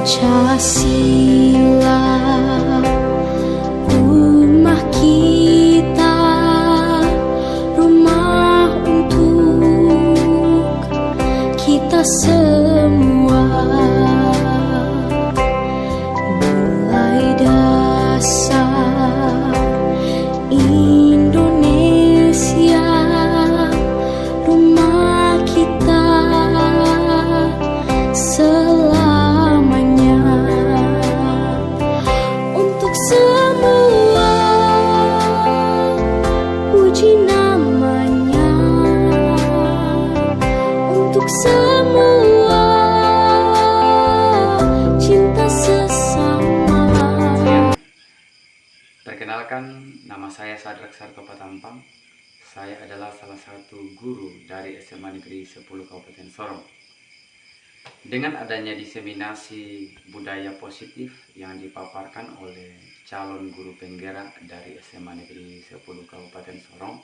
Pancasila, rumah kita, rumah untuk kita semua. Nilai dasar Indonesia, rumah kita selamanya. Untuk semua puji namanya, untuk semua cinta sesama. Perkenalkan, nama saya Sadrak Sarto Patampang. Saya adalah salah satu guru dari SMA Negeri 10 Kabupaten Sorong. Dengan adanya diseminasi budaya positif yang dipaparkan oleh calon guru penggerak dari SMA Negeri 10 Kabupaten Sorong,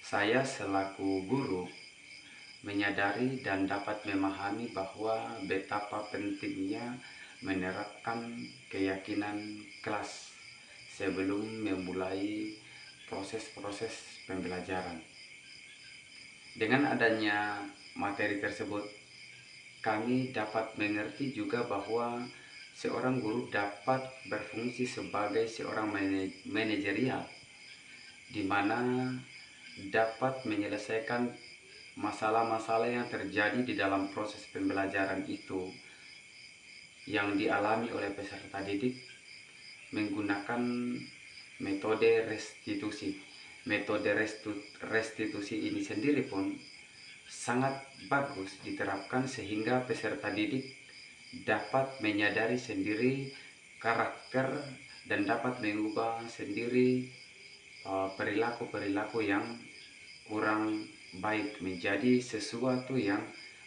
saya selaku guru menyadari dan dapat memahami bahwa betapa pentingnya menerapkan keyakinan kelas sebelum memulai proses-proses pembelajaran. Dengan adanya materi tersebut, kami dapat mengerti juga bahwa seorang guru dapat berfungsi sebagai seorang manajerial, di mana dapat menyelesaikan masalah-masalah yang terjadi di dalam proses pembelajaran itu yang dialami oleh peserta didik menggunakan metode restitusi. Metode restitusi ini sendiri pun sangat bagus diterapkan sehingga peserta didik dapat menyadari sendiri karakter dan dapat mengubah sendiri perilaku-perilaku yang kurang baik menjadi sesuatu yang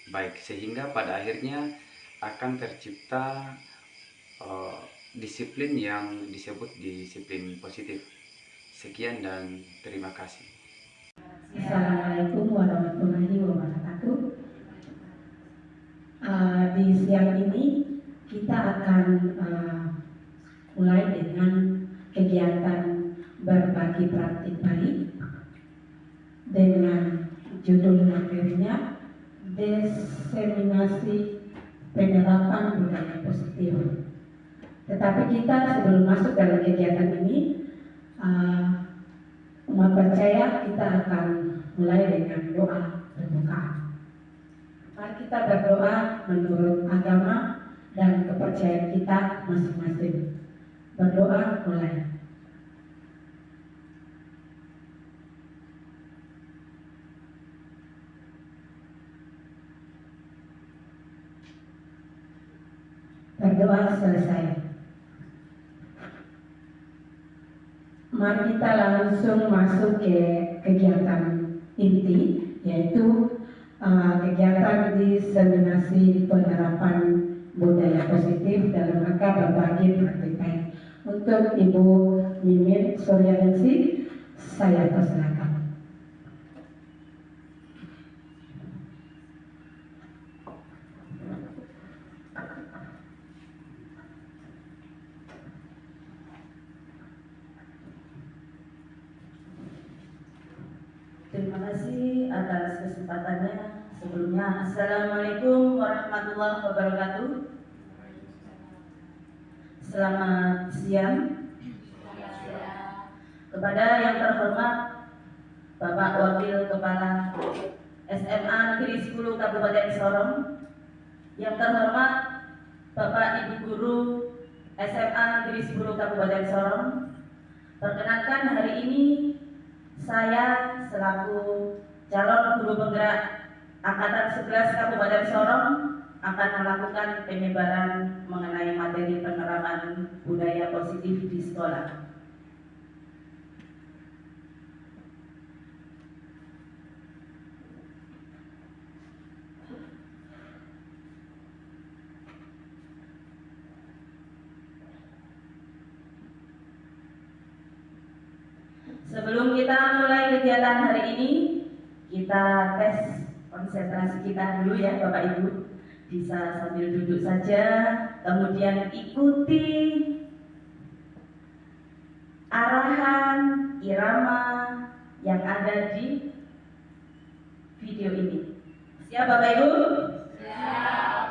baik, sehingga pada akhirnya akan tercipta disiplin yang disebut disiplin positif. Sekian dan terima kasih. Assalamualaikum warahmatullahi wabarakatuh. Di siang ini kita akan mulai dengan kegiatan berbagi praktik baik dengan judul materinya diseminasi penerapan budaya positif. Tetapi kita sebelum masuk dalam kegiatan ini, umat percaya kita akan mulai dengan doa berbuka. Mari kita berdoa menurut agama dan kepercayaan kita masing-masing. Berdoa mulai. Berdoa selesai. Mari kita langsung masuk ke kegiatan inti, yaitu kegiatan diseminasi penerapan budaya positif dalam rangka berbagi praktik baik. Untuk Ibu Mimin Suryaningsih, saya persilakan. Terima kasih atas kesempatannya. Sebelumnya, Assalamualaikum warahmatullahi wabarakatuh. Selamat siang. Kepada yang terhormat Bapak Wakil Kepala SMA Negeri 10 Kabupaten Sorong, yang terhormat Bapak Ibu Guru SMA Negeri 10 Kabupaten Sorong, perkenalkan hari ini saya selaku calon guru penggerak Angkatan 11 Kabupaten Sorong akan melakukan penyebaran mengenai materi penerapan budaya positif di sekolah. Sebelum kita mulai kegiatan hari ini, kita tes konsentrasi kita dulu ya Bapak Ibu. bisa sambil duduk saja, kemudian ikuti arahan irama yang ada di video ini. Siap Bapak Ibu? Siap.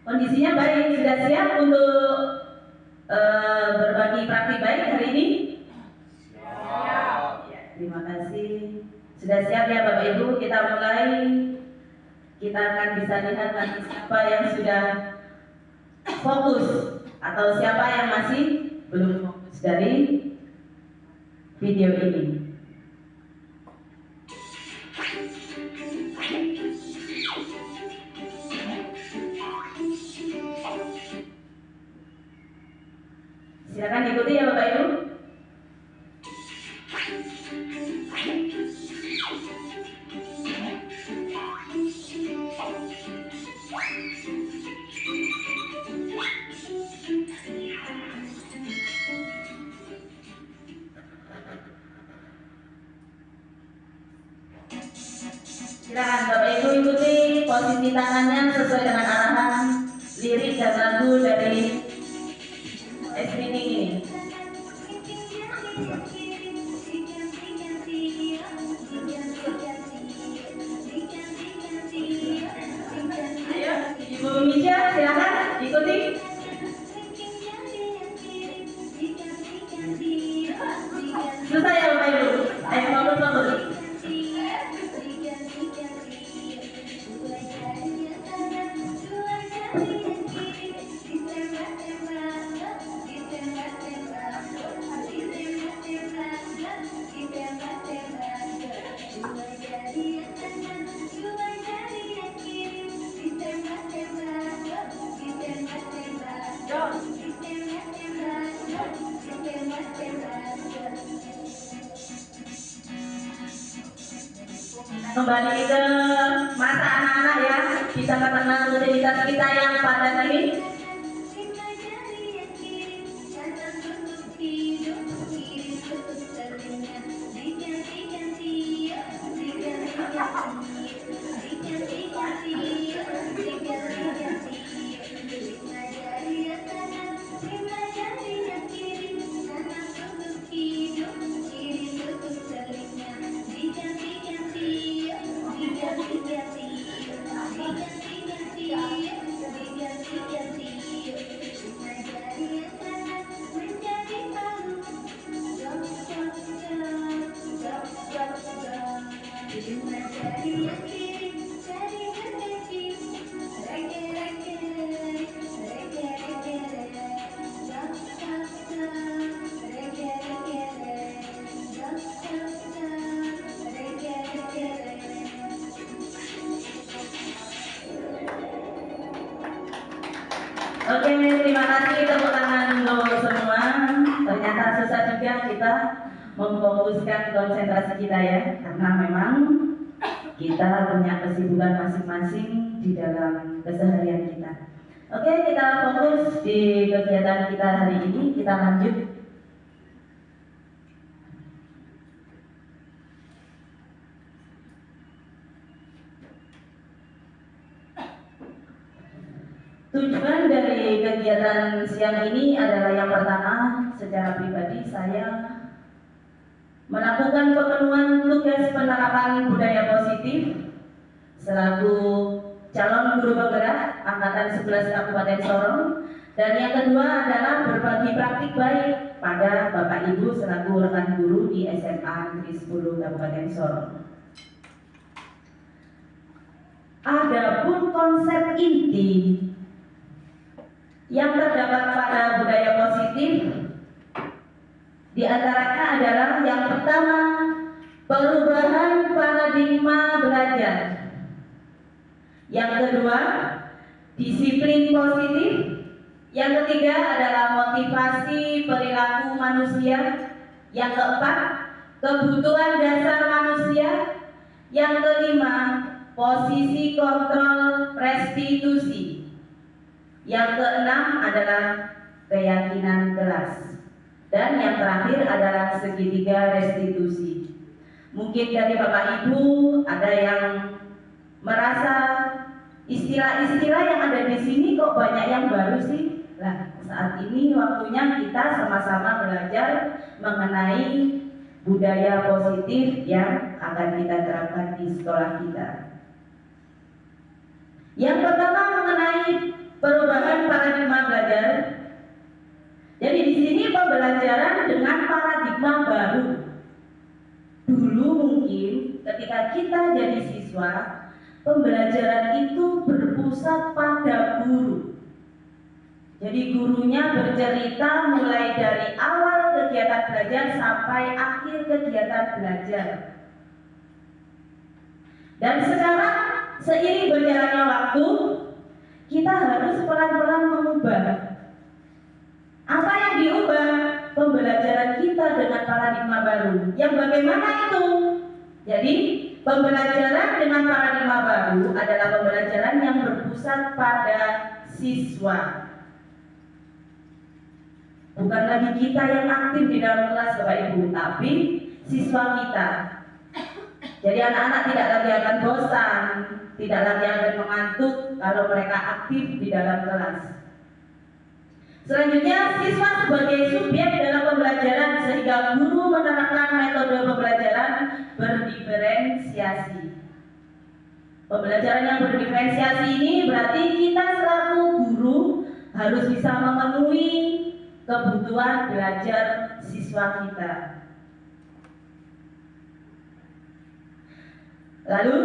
Kondisinya baik, sudah siap untuk berbagi praktik baik hari ini? Siap. Ya, terima kasih. Sudah siap ya Bapak Ibu, kita mulai. Kita akan bisa lihat nanti siapa yang sudah fokus atau siapa yang masih belum fokus dari video ini. Silakan ikuti ya Bapak Ibu. Silakan Bapak Ibu ikuti posisi tangannya sesuai dengan arahan lirik dan lagu dari screening ini. Ayo, Ibu Misha, silakan ikuti. Selesai ya Bapak Ibu. Ayo fokus. Kembali ke masa anak-anak ya, bisa mengenal rutinitas kita yang padat ini. Oke, terima kasih tepuk tangan untuk semua. Ternyata susah juga kita memfokuskan konsentrasi kita ya, karena memang kita punya kesibukan masing-masing di dalam keseharian kita. Oke, kita fokus di kegiatan kita hari ini. Kita lanjut. Tujuan dari kegiatan siang ini adalah yang pertama, secara pribadi saya melakukan pemenuhan tugas penerapan budaya positif selaku calon guru penggerak Angkatan 11 Kabupaten Sorong, dan yang kedua adalah berbagi praktik baik pada Bapak Ibu selaku rekan guru di SMA Negeri 10 Kabupaten Sorong. Adapun konsep inti yang terdapat pada budaya positif di antaranya adalah yang pertama, perubahan paradigma belajar. Yang kedua, disiplin positif. Yang ketiga adalah motivasi perilaku manusia. Yang keempat, kebutuhan dasar manusia. Yang kelima, posisi kontrol restitusi. Yang keenam adalah keyakinan kelas. Dan yang terakhir adalah segitiga restitusi. Mungkin dari Bapak Ibu ada yang merasa Istilah-istilah yang ada di sini kok banyak yang baru sih? Nah, saat ini waktunya kita sama-sama belajar mengenai budaya positif yang akan kita terapkan di sekolah kita. Yang pertama mengenai perubahan paradigma belajar. Jadi di sini pembelajaran dengan paradigma baru. Dulu mungkin ketika kita jadi siswa, pembelajaran itu berpusat pada guru. Jadi gurunya bercerita mulai dari awal kegiatan belajar sampai akhir kegiatan belajar. Dan sekarang seiring berjalannya waktu, kita harus pelan-pelan mengubah. Apa yang diubah? Pembelajaran kita dengan paradigma baru. Yang bagaimana itu? Jadi pembelajaran dengan paradigma baru adalah pembelajaran yang berpusat pada siswa. Bukan lagi kita yang aktif di dalam kelas Bapak Ibu, tapi siswa kita. Jadi anak-anak tidak lagi akan bosan, tidak lagi akan mengantuk kalau mereka aktif di dalam kelas. Selanjutnya, siswa sebagai subjek dalam pembelajaran sehingga guru menerapkan metode pembelajaran berdiferensiasi. Pembelajaran yang berdiferensiasi ini berarti kita selaku guru harus bisa memenuhi kebutuhan belajar siswa kita. Lalu,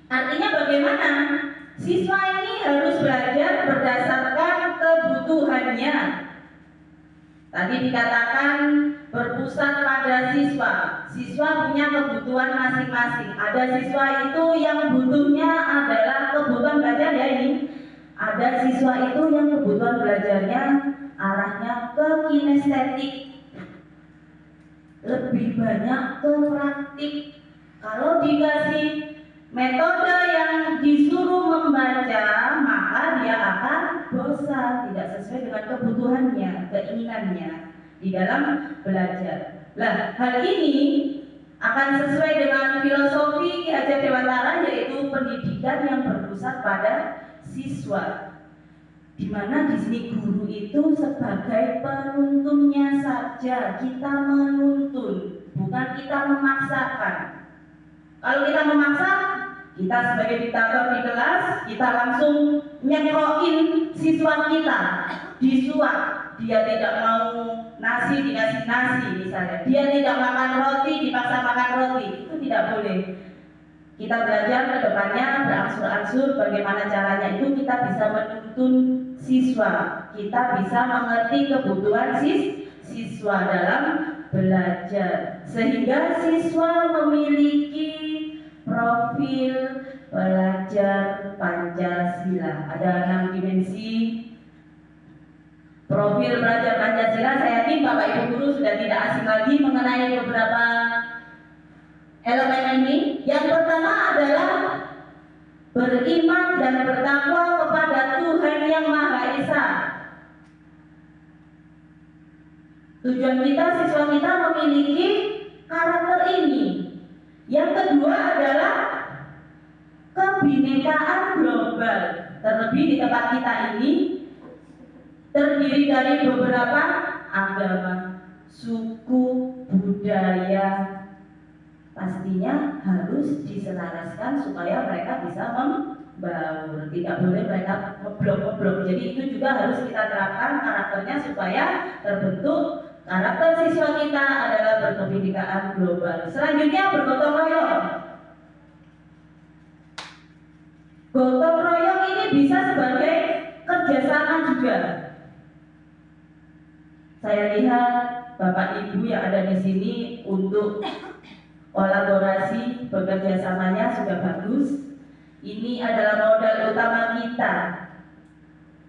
artinya bagaimana? Siswa ini harus belajar berdasarkan kebutuhannya. Tadi dikatakan berpusat pada siswa. Siswa punya kebutuhan masing-masing. Ada siswa itu yang butuhnya adalah kebutuhan belajar ya ini. Ada siswa itu yang kebutuhan belajarnya arahnya ke kinestetik, lebih banyak ke praktik. Kalau dikasih metode yang disuruh membaca, maka dia akan bosan, tidak sesuai dengan kebutuhannya, keinginannya di dalam belajar. Nah, hal ini akan sesuai dengan filosofi Ki Hajar Dewantara, yaitu pendidikan yang berpusat pada siswa, di mana di sini guru itu sebagai penuntunnya saja. Kita menuntun, bukan kita memaksakan. Kalau kita memaksa, kita sebagai diktator di kelas, kita langsung nyekrokin siswa kita, disuap. Dia tidak mau nasi, dikasih nasi misalnya. Dia tidak makan roti, dipaksa makan roti. Itu tidak boleh. Kita belajar ke depannya berangsur-angsur bagaimana caranya itu kita bisa menuntun siswa. Kita bisa mengerti kebutuhan siswa dalam belajar. Sehingga siswa memiliki profil pelajar Pancasila. Ada 6 dimensi profil pelajar Pancasila. Saya yakin Bapak Ibu guru sudah tidak asing lagi mengenai beberapa elemen ini. Yang pertama adalah beriman dan bertakwa kepada Tuhan Yang Maha Esa. Tujuan kita, siswa kita memiliki karakter ini. Yang kedua adalah kebinekaan global. Terlebih di tempat kita ini terdiri dari beberapa agama, suku, budaya. Pastinya harus diselaraskan supaya mereka bisa membaur. Tidak boleh mereka ngeblok-ngeblok. Jadi itu juga harus kita terapkan karakternya supaya terbentuk karakter siswa kita adalah berkebinekaan global. Selanjutnya bergotong royong. Gotong royong ini bisa sebagai kerjasama juga. Saya lihat Bapak Ibu yang ada di sini untuk kolaborasi bekerja samanya sudah bagus. Ini adalah modal utama kita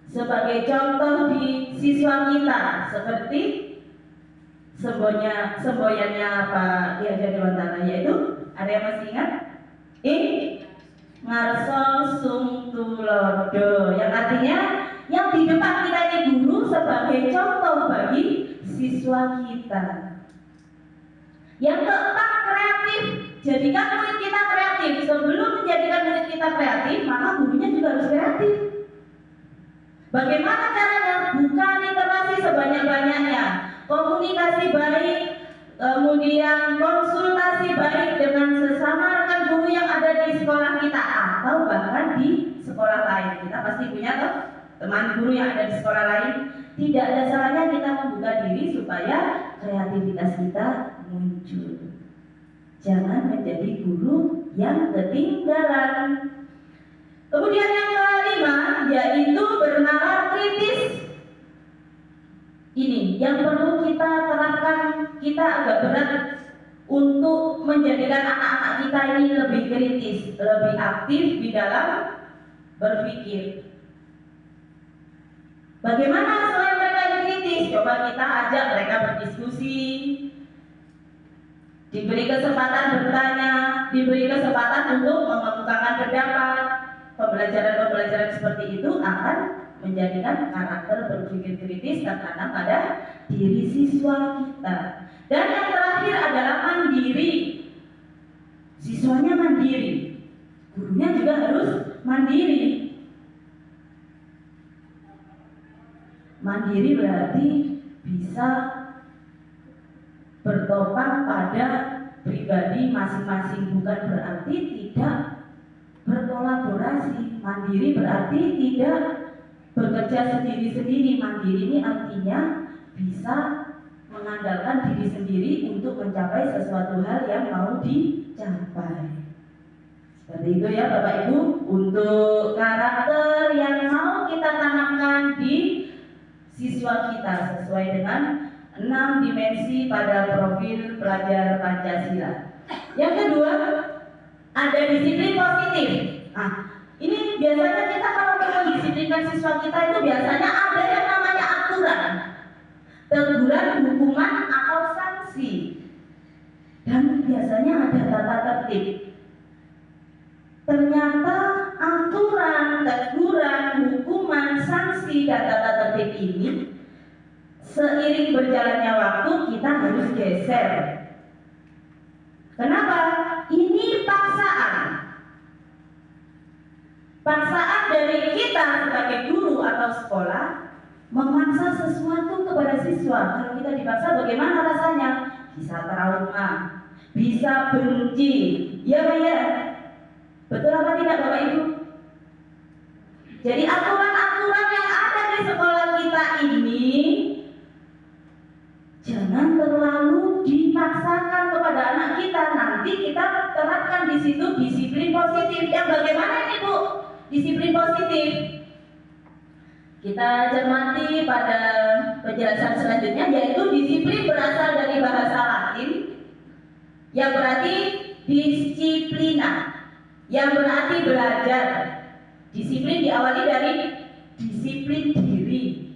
sebagai contoh di siswa kita, seperti semboyannya Pak Ki Hajar Dewantara, yaitu ada yang masih ingat? Ngarso sung tulodo, yang artinya yang di depan kita ini guru sebagai contoh bagi siswa kita. Yang keempat, kreatif. Jadikan murid kita kreatif. kreatif. Sebelum menjadikan murid kita kreatif, maka gurunya juga harus kreatif. Bagaimana caranya? Buka literasi sebanyak-banyaknya, komunikasi baik, kemudian konsultasi baik dengan sesama rekan guru yang ada di sekolah kita atau bahkan di sekolah lain. Kita pasti punya toh teman guru yang ada di sekolah lain. Tidak ada salahnya kita membuka diri supaya kreativitas kita muncul. Jangan menjadi guru yang ketinggalan. Kemudian yang kelima yaitu bernalar kritis. Ini yang perlu kita terapkan. Kita agak berat untuk menjadikan anak-anak kita ini lebih kritis, lebih aktif di dalam berpikir. Bagaimana supaya mereka ini kritis? Coba kita ajak mereka berdiskusi, diberi kesempatan bertanya, diberi kesempatan untuk mengemukakan pendapat. Pembelajaran-pembelajaran seperti itu akan menjadikan karakter berpikir kritis tertanam pada diri siswa kita. Dan yang terakhir adalah mandiri. Siswanya mandiri, gurunya juga harus mandiri. Mandiri berarti bisa bertopang pada pribadi masing-masing, bukan berarti tidak berkolaborasi. Mandiri berarti tidak bekerja sendiri-sendiri. Mandiri ini artinya bisa mengandalkan diri sendiri untuk mencapai sesuatu hal yang mau dicapai. Seperti itu ya Bapak Ibu, untuk karakter yang mau kita tanamkan di siswa kita sesuai dengan 6 dimensi pada profil pelajar Pancasila. Yang kedua, ada disiplin positif. Nah, ini biasanya kita kalau mau mendisiplinkan siswa kita itu biasanya ada yang namanya aturan, teguran, hukuman, atau sanksi. Dan biasanya ada tata tertib. Ternyata aturan, teguran, hukuman, sanksi, dan tata tertib ini seiring berjalannya waktu kita harus geser. Kenapa? Ini paksaan. Paksaan dari kita sebagai guru atau sekolah memaksa sesuatu kepada siswa. Kalau kita dipaksa bagaimana rasanya? Bisa trauma, bisa benci. Ya Pak ya? Betul apa tidak Bapak Ibu? Jadi aturan-aturan yang ada di sekolah kita ini jangan terlalu dipaksakan kepada anak kita. Nanti kita terapkan di situ disiplin positif. Yang bagaimana ini Bu? Disiplin positif. Kita cermati pada penjelasan selanjutnya, yaitu disiplin berasal dari bahasa Latin yang berarti disiplina, yang berarti belajar. Disiplin diawali dari disiplin diri,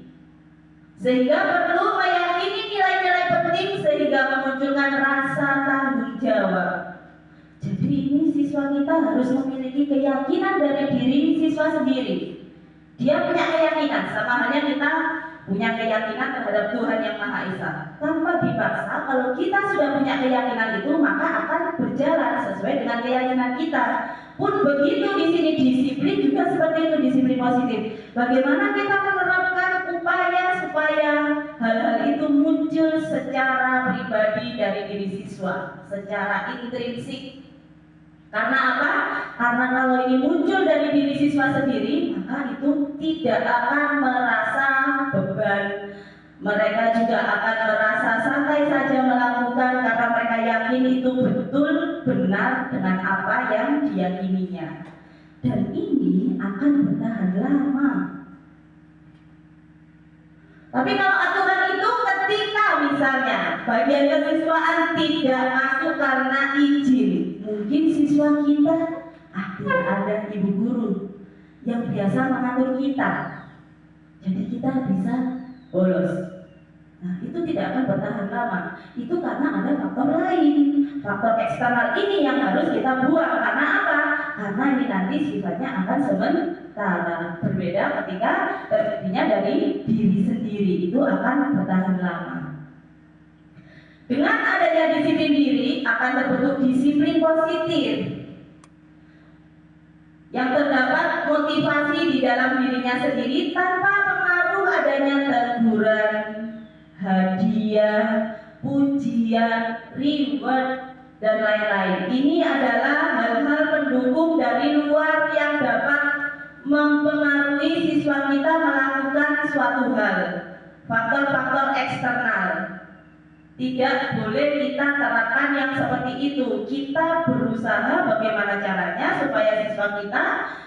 sehingga perlu meyakini nilai-nilai penting sehingga memunculkan rasa tanggung jawab. Jadi ini siswa kita harus memiliki keyakinan dari diri siswa sendiri. Dia punya keyakinan, sama halnya kita punya keyakinan terhadap Tuhan Yang Maha Esa. Tanpa dipaksa, kalau kita sudah punya keyakinan itu, maka akan berjalan sesuai dengan keyakinan kita. Pun begitu di sini disiplin juga seperti itu, disiplin positif. Bagaimana kita menerapkan upaya supaya hal-hal itu muncul secara pribadi dari diri siswa, secara intrinsik. Karena apa? Karena kalau ini muncul dari diri siswa sendiri, maka itu tidak akan merasa beban. Mereka juga akan merasa santai saja melakukan karena mereka yakin itu betul benar dengan apa yang diyakininya. Dan ini akan bertahan lama. Tapi kalau aturan itu ketika misalnya bagian kesiswaan tidak masuk karena izin, mungkin siswa kita tidak ada ibu guru yang biasa mengatur kita, jadi kita bisa bolos. Nah, itu tidak akan bertahan lama. Itu karena ada faktor lain, faktor eksternal ini yang harus kita buang. Karena apa? Karena ini nanti sifatnya akan sementara. Berbeda ketika terjadinya dari diri sendiri, itu akan bertahan lama. Dengan adanya disiplin diri akan terbentuk disiplin positif. yang terdapat motivasi di dalam dirinya sendiri tanpa pengaruh adanya teguran, hadiah, pujian, reward, dan lain-lain. Ini adalah hal-hal pendukung dari luar yang dapat mempengaruhi siswa kita melakukan suatu hal. Faktor-faktor eksternal tidak boleh kita terapkan yang seperti itu. Kita berusaha bagaimana caranya supaya siswa kita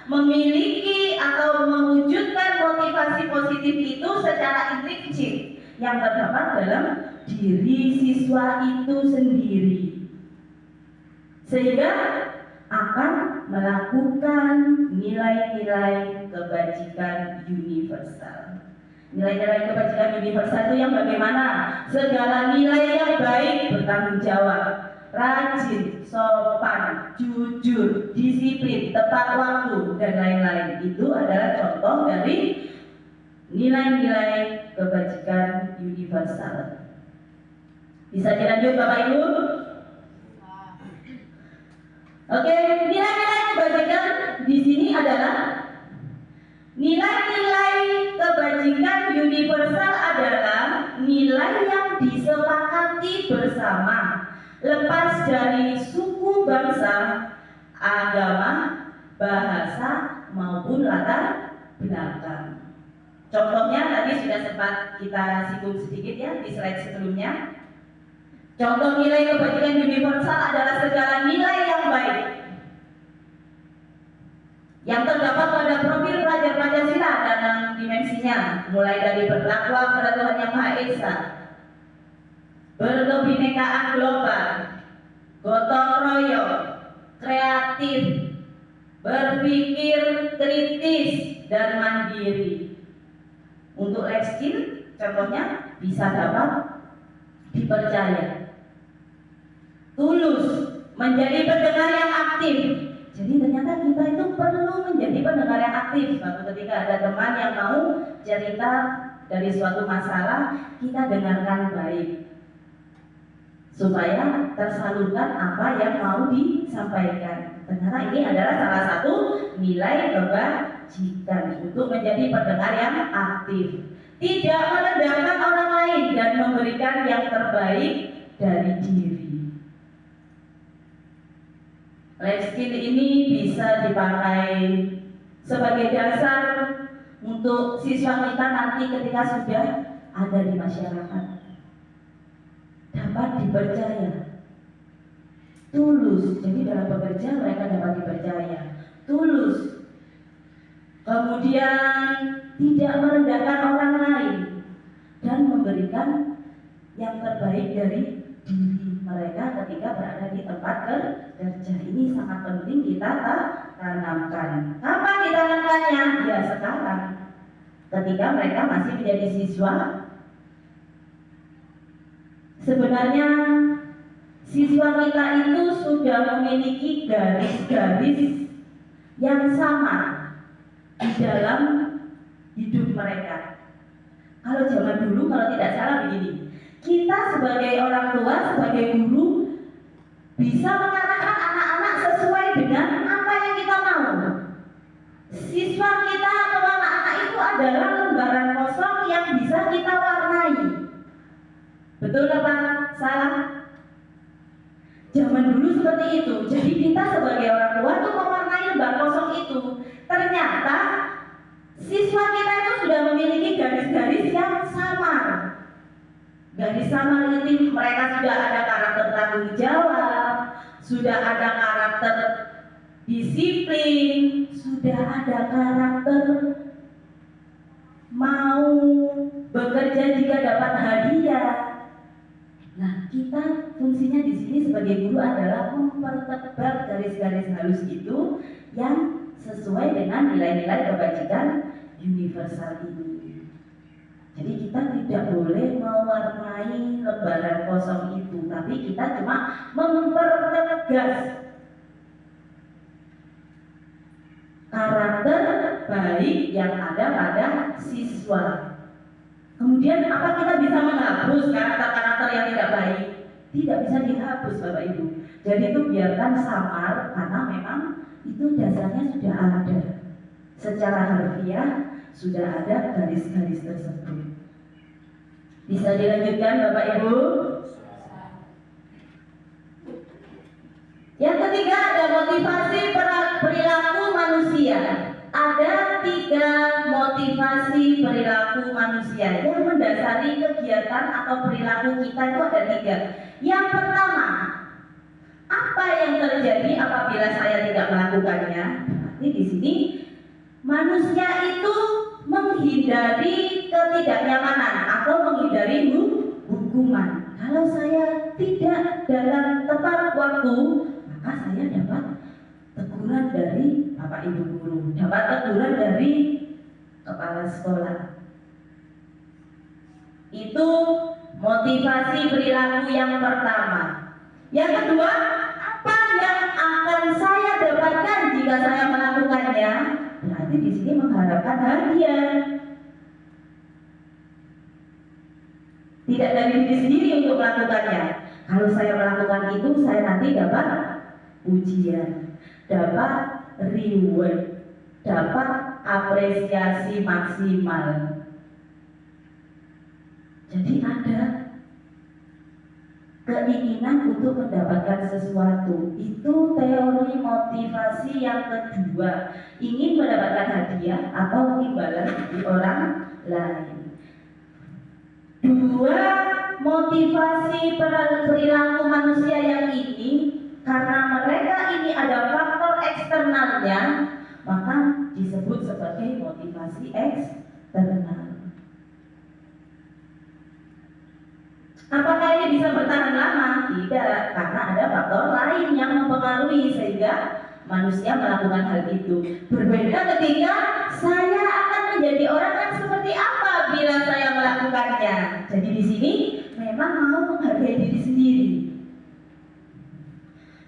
memiliki atau mewujudkan motivasi positif itu secara intrinsik yang terdapat dalam diri siswa itu sendiri, sehingga akan melakukan nilai-nilai kebajikan universal. Nilai-nilai kebajikan universal itu yang bagaimana? Segala nilai yang baik, bertanggung jawab, rajin, sopan, jujur, disiplin, tepat waktu, dan lain-lain. Itu adalah contoh dari nilai-nilai kebajikan universal. Bisa dilanjut Bapak Ibu? Oke, nilai-nilai kebajikan di sini adalah nilai-nilai kebajikan universal adalah nilai yang disepakati bersama, lepas dari suku, bangsa, agama, bahasa, maupun latar belakang. Contohnya tadi sudah sempat kita singgung sedikit ya di slide sebelumnya. Contoh nilai kebajikan universal adalah segala nilai yang baik yang terdapat pada profil pelajar Pancasila dan 6 dimensinya, mulai dari bertakwa kepada Tuhan Yang Maha Esa, berkebinekaan global, gotong royong, kreatif, berpikir kritis, dan mandiri. Untuk life skill, contohnya bisa dapat dipercaya, tulus, menjadi pendengar yang aktif. Jadi ternyata kita itu perlu menjadi pendengar yang aktif. Suatu ketika ada teman yang mau cerita dari suatu masalah, kita dengarkan baik supaya tersalurkan apa yang mau disampaikan. Ternyata ini adalah salah satu nilai kebajikan untuk menjadi pendengar yang aktif, tidak merendahkan orang lain dan memberikan yang terbaik dari diri. Life skill ini bisa dipakai sebagai dasar untuk siswa kita nanti ketika sudah ada di masyarakat. Dapat dipercaya, tulus, jadi dalam bekerja mereka dapat dipercaya, tulus, kemudian tidak merendahkan orang lain, dan memberikan yang terbaik dari diri mereka ketika berada di tempat kerja. Ini sangat penting kita tanamkan. Kapan ditanamkannya? Ya sekarang, ketika mereka masih menjadi siswa. Sebenarnya siswa kita itu sudah memiliki garis-garis yang sama di dalam hidup mereka. Kalau zaman dulu, kalau tidak salah begini, kita sebagai orang tua, sebagai guru, bisa mengarahkan anak-anak sesuai dengan apa yang kita mau. Siswa kita atau anak-anak itu adalah lembaran kosong yang bisa kita warnai. Betul apa salah? Zaman dulu seperti itu. Jadi kita sebagai orang tua itu mewarnai lembar kosong itu. Ternyata siswa kita itu sudah memiliki garis-garis yang samar. Garis samar ini mereka sudah ada karakter tanggung jawab, sudah ada karakter disiplin, sudah ada karakter mau bekerja jika dapat hadiah. Nah, kita fungsinya di sini sebagai guru adalah mempertebal garis-garis halus itu yang sesuai dengan nilai-nilai kebajikan universal ini. Jadi kita tidak boleh mewarnai lembaran kosong itu, tapi kita cuma mempertegas karakter baik yang ada pada siswa. Kemudian apa kita bisa menghapus karakter-karakter yang tidak baik? Tidak bisa dihapus Bapak Ibu. Jadi itu biarkan samar karena memang itu dasarnya sudah ada secara harfiah sudah ada garis-garis tersebut. Bisa dilanjutkan Bapak Ibu? Yang ketiga ada motivasi perilaku manusia. Ada 3 motivasi perilaku manusia yang mendasari kegiatan atau perilaku kita itu ada 3. Yang pertama, apa yang terjadi apabila saya tidak melakukannya? Berarti di sini manusia itu menghindari ketidaknyamanan atau menghindari hukuman. Kalau saya tidak dalam tepat waktu, maka saya dapat teguran dari Bapak Ibu guru, dapat teguran dari kepala sekolah. Itu motivasi perilaku yang pertama. Yang kedua, apa yang akan saya dapatkan jika saya melakukannya? Berarti di sini mengharapkan hadiah. Tidak dari diri sendiri untuk melakukannya. Kalau saya melakukan itu, saya nanti dapat ujian, dapat reward, dapat apresiasi maksimal. Jadi ada keinginan untuk mendapatkan sesuatu. Itu teori motivasi yang kedua. Ingin mendapatkan hadiah atau imbalan dari orang lain. 2 motivasi perilaku manusia yang ini, karena mereka ini ada faktor eksternalnya, maka disebut sebagai motivasi eksternal. Apakah ini bisa bertahan lama? Tidak, karena ada faktor lain yang mempengaruhi sehingga manusia melakukan hal itu. Berbeda ketika saya akan menjadi orang yang seperti apa bila saya melakukannya. Jadi di sini memang mau menghargai diri sendiri.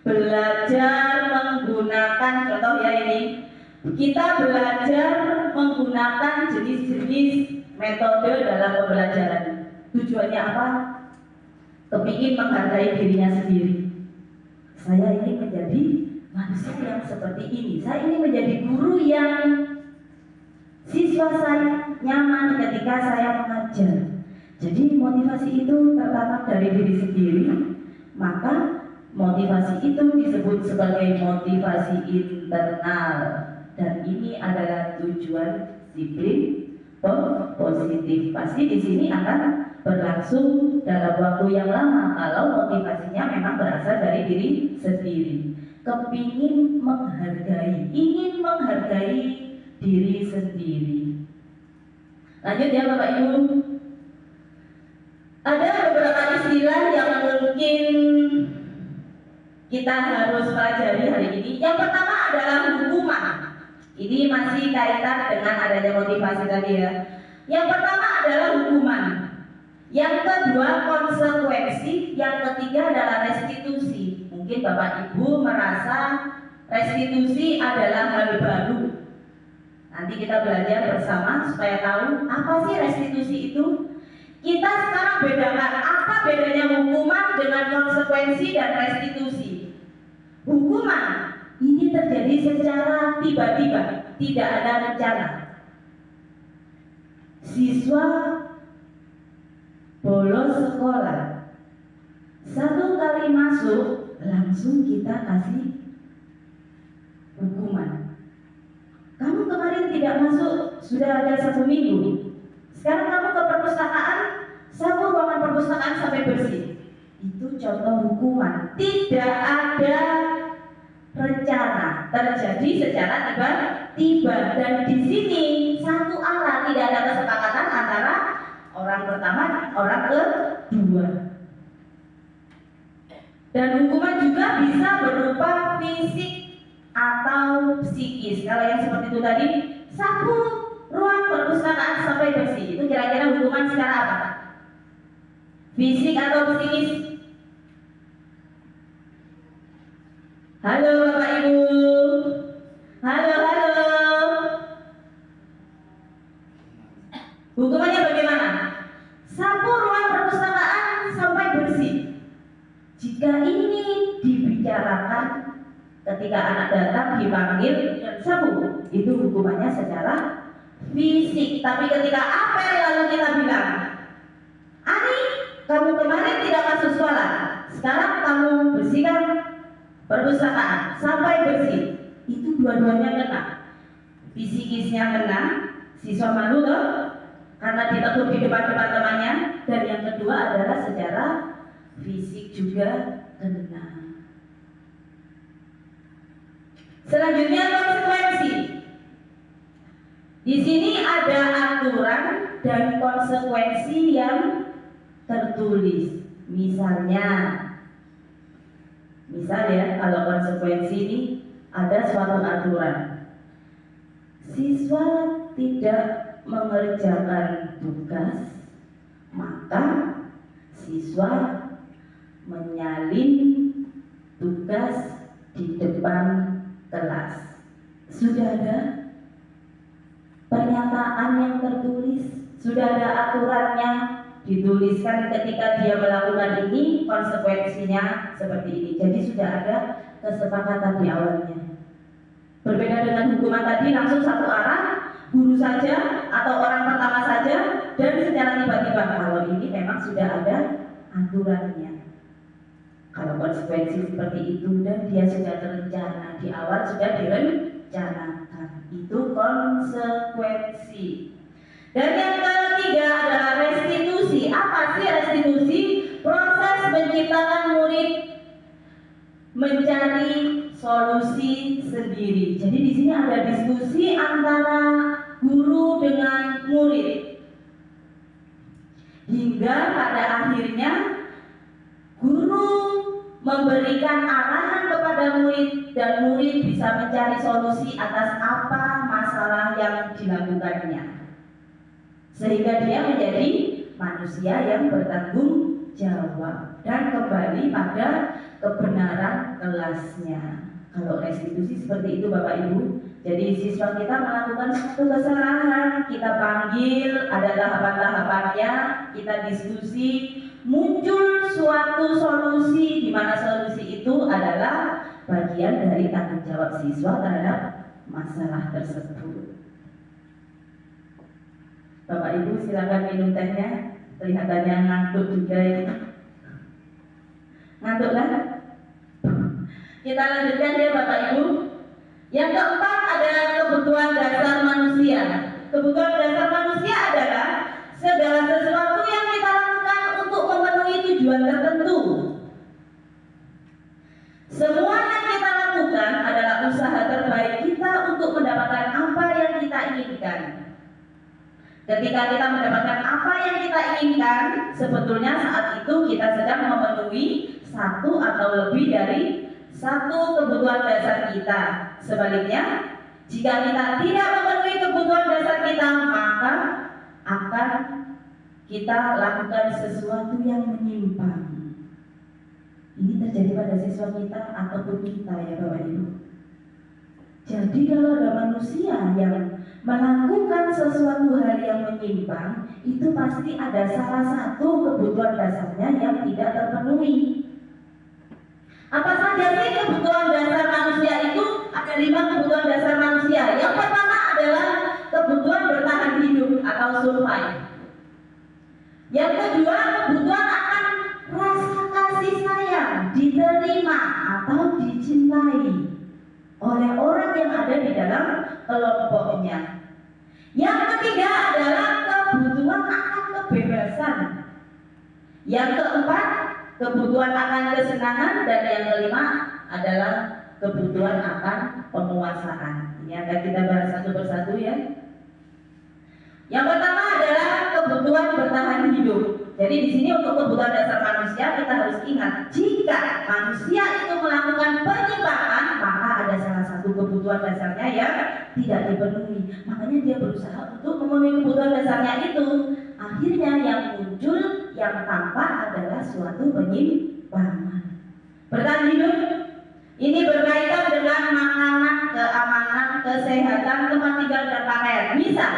Belajar menggunakan, contoh ya ini, kita belajar menggunakan jenis-jenis metode dalam pembelajaran. Tujuannya apa? Kepingin menghargai dirinya sendiri. Saya ingin menjadi manusia yang seperti ini. Saya ingin menjadi guru yang siswa saya nyaman ketika saya mengajar. Jadi motivasi itu tertanam dari diri sendiri, maka motivasi itu disebut sebagai motivasi internal. Dan ini adalah tujuan disiplin positif. Pasti di sini akan berlangsung dalam waktu yang lama kalau motivasinya memang berasal dari diri sendiri. Kepingin menghargai, ingin menghargai diri sendiri. Lanjut ya Bapak Ibu. Ada beberapa istilah yang mungkin kita harus pelajari hari ini. Yang pertama adalah hukuman. Ini masih kaitan dengan adanya motivasi tadi ya. Yang pertama adalah hukuman. Yang kedua konsekuensi. Yang ketiga adalah restitusi. Mungkin Bapak Ibu merasa restitusi adalah hal baru. Nanti kita belajar bersama supaya tahu apa sih restitusi itu. Kita sekarang bedakan apa bedanya hukuman dengan konsekuensi dan restitusi. Hukuman ini terjadi secara tiba-tiba, tidak ada rencana. Siswa bolos sekolah, 1 kali masuk langsung kita kasih hukuman. Kamu kemarin tidak masuk, sudah ada 1 minggu. Sekarang kamu ke perpustakaan, sapu ruangan perpustakaan sampai bersih. Itu contoh hukuman. Tidak ada rencana, terjadi secara tiba-tiba. Dan di sini satu arah, tidak ada kesepakatan antara orang pertama dan orang kedua. Dan hukuman juga bisa berupa fisik atau psikis. Kalau yang seperti itu tadi, sapu ruang perpustakaan sampai bersih, itu kira-kira hukuman secara apa? Fisik atau psikis? Halo Bapak Ibu. Halo. Hukumannya bagaimana? Sapu ruang perpustakaan sampai bersih. Jika ini dibicarakan ketika anak datang dipanggil, sapu. Itu hukumannya secara fisik. Tapi ketika apel lalu kita bilang, Ani, kamu kemarin tidak masuk sekolah, sekarang kamu bersihkan perpustakaan sampai bersih. Itu dua-duanya kena. Fisikisnya kena, siswa malu toh, karena ditegur di depan temannya. Dan yang kedua adalah secara fisik juga kena. Selanjutnya konsekuensi. Di sini ada aturan dan konsekuensi yang tertulis. Misalnya, kalau konsekuensi ini ada suatu aturan. Siswa tidak mengerjakan tugas, maka siswa menyalin tugas di depan kelas. Sudah ada pernyataan yang tertulis, sudah ada aturannya, dituliskan ketika dia melakukan ini konsekuensinya seperti ini. Jadi sudah ada kesepakatan di awalnya. Berbeda dengan hukuman tadi langsung satu arah, guru saja atau orang pertama saja, dan secara tiba-tiba. Kalau ini memang sudah ada aturannya. Kalau konsekuensi seperti itu dan dia sudah terencana di awal, sudah direncanakan, itu konsekuensi. Dan yang ketiga adalah restitusi. Apa sih restitusi? Proses menciptakan murid mencari solusi sendiri. Jadi di sini ada diskusi antara guru dengan murid. Hingga pada akhirnya guru memberikan arahan kepada murid dan murid bisa mencari solusi atas apa masalah yang dilakukannya. Sehingga dia menjadi manusia yang bertanggung jawab dan kembali pada kebenaran kelasnya. Kalau restitusi seperti itu Bapak Ibu. Jadi siswa kita melakukan suatu kesalahan, kita panggil, ada tahapan-tahapannya, kita diskusi, muncul suatu solusi, di mana solusi itu adalah bagian dari tanggung jawab siswa terhadap masalah tersebut. Bapak Ibu silakan minum tehnya, kelihatannya ngantuk juga ini. Ngantuk kan? Kita lanjutkan ya Bapak Ibu. Yang keempat adalah kebutuhan dasar manusia. Kebutuhan dasar manusia adalah segala sesuatu yang kita lakukan untuk memenuhi tujuan tertentu. Semua yang kita lakukan adalah usaha terbaik kita untuk mendapatkan apa yang kita inginkan. Ketika kita mendapatkan apa yang kita inginkan, sebetulnya saat itu kita sedang memenuhi satu atau lebih dari satu kebutuhan dasar kita. Sebaliknya, jika kita tidak memenuhi kebutuhan dasar kita, maka akan kita lakukan sesuatu yang menyimpang. Ini terjadi pada siswa kita ataupun kita ya Bapak Ibu. Jadi kalau ada manusia yang melakukan sesuatu hal yang menyimpang, itu pasti ada salah satu kebutuhan dasarnya yang tidak terpenuhi. Apa saja sih kebutuhan dasar manusia itu? Ada 5 kebutuhan dasar manusia. Yang pertama adalah kebutuhan bertahan hidup atau survive. Yang kedua, kebutuhan akan rasa kasih sayang, diterima atau dicintai oleh orang yang ada di dalam kelompoknya. Yang ketiga adalah kebutuhan akan kebebasan. Yang keempat, kebutuhan akan kesenangan, dan yang kelima adalah kebutuhan akan penguasaan. Ini akan kita bahas satu persatu ya. Yang pertama adalah kebutuhan bertahan hidup. Jadi di sini untuk kebutuhan dasar manusia kita harus ingat, jika manusia itu melakukan penyimpangan, maka ada salah satu kebutuhan dasarnya yang tidak dipenuhi. Makanya dia berusaha untuk memenuhi kebutuhan dasarnya itu. Akhirnya yang muncul, yang tampak adalah suatu penyimpangan. Bertahan hidup ini berkaitan dengan makanan, keamanan, kesehatan, tempat tinggal dan pakaian. Misal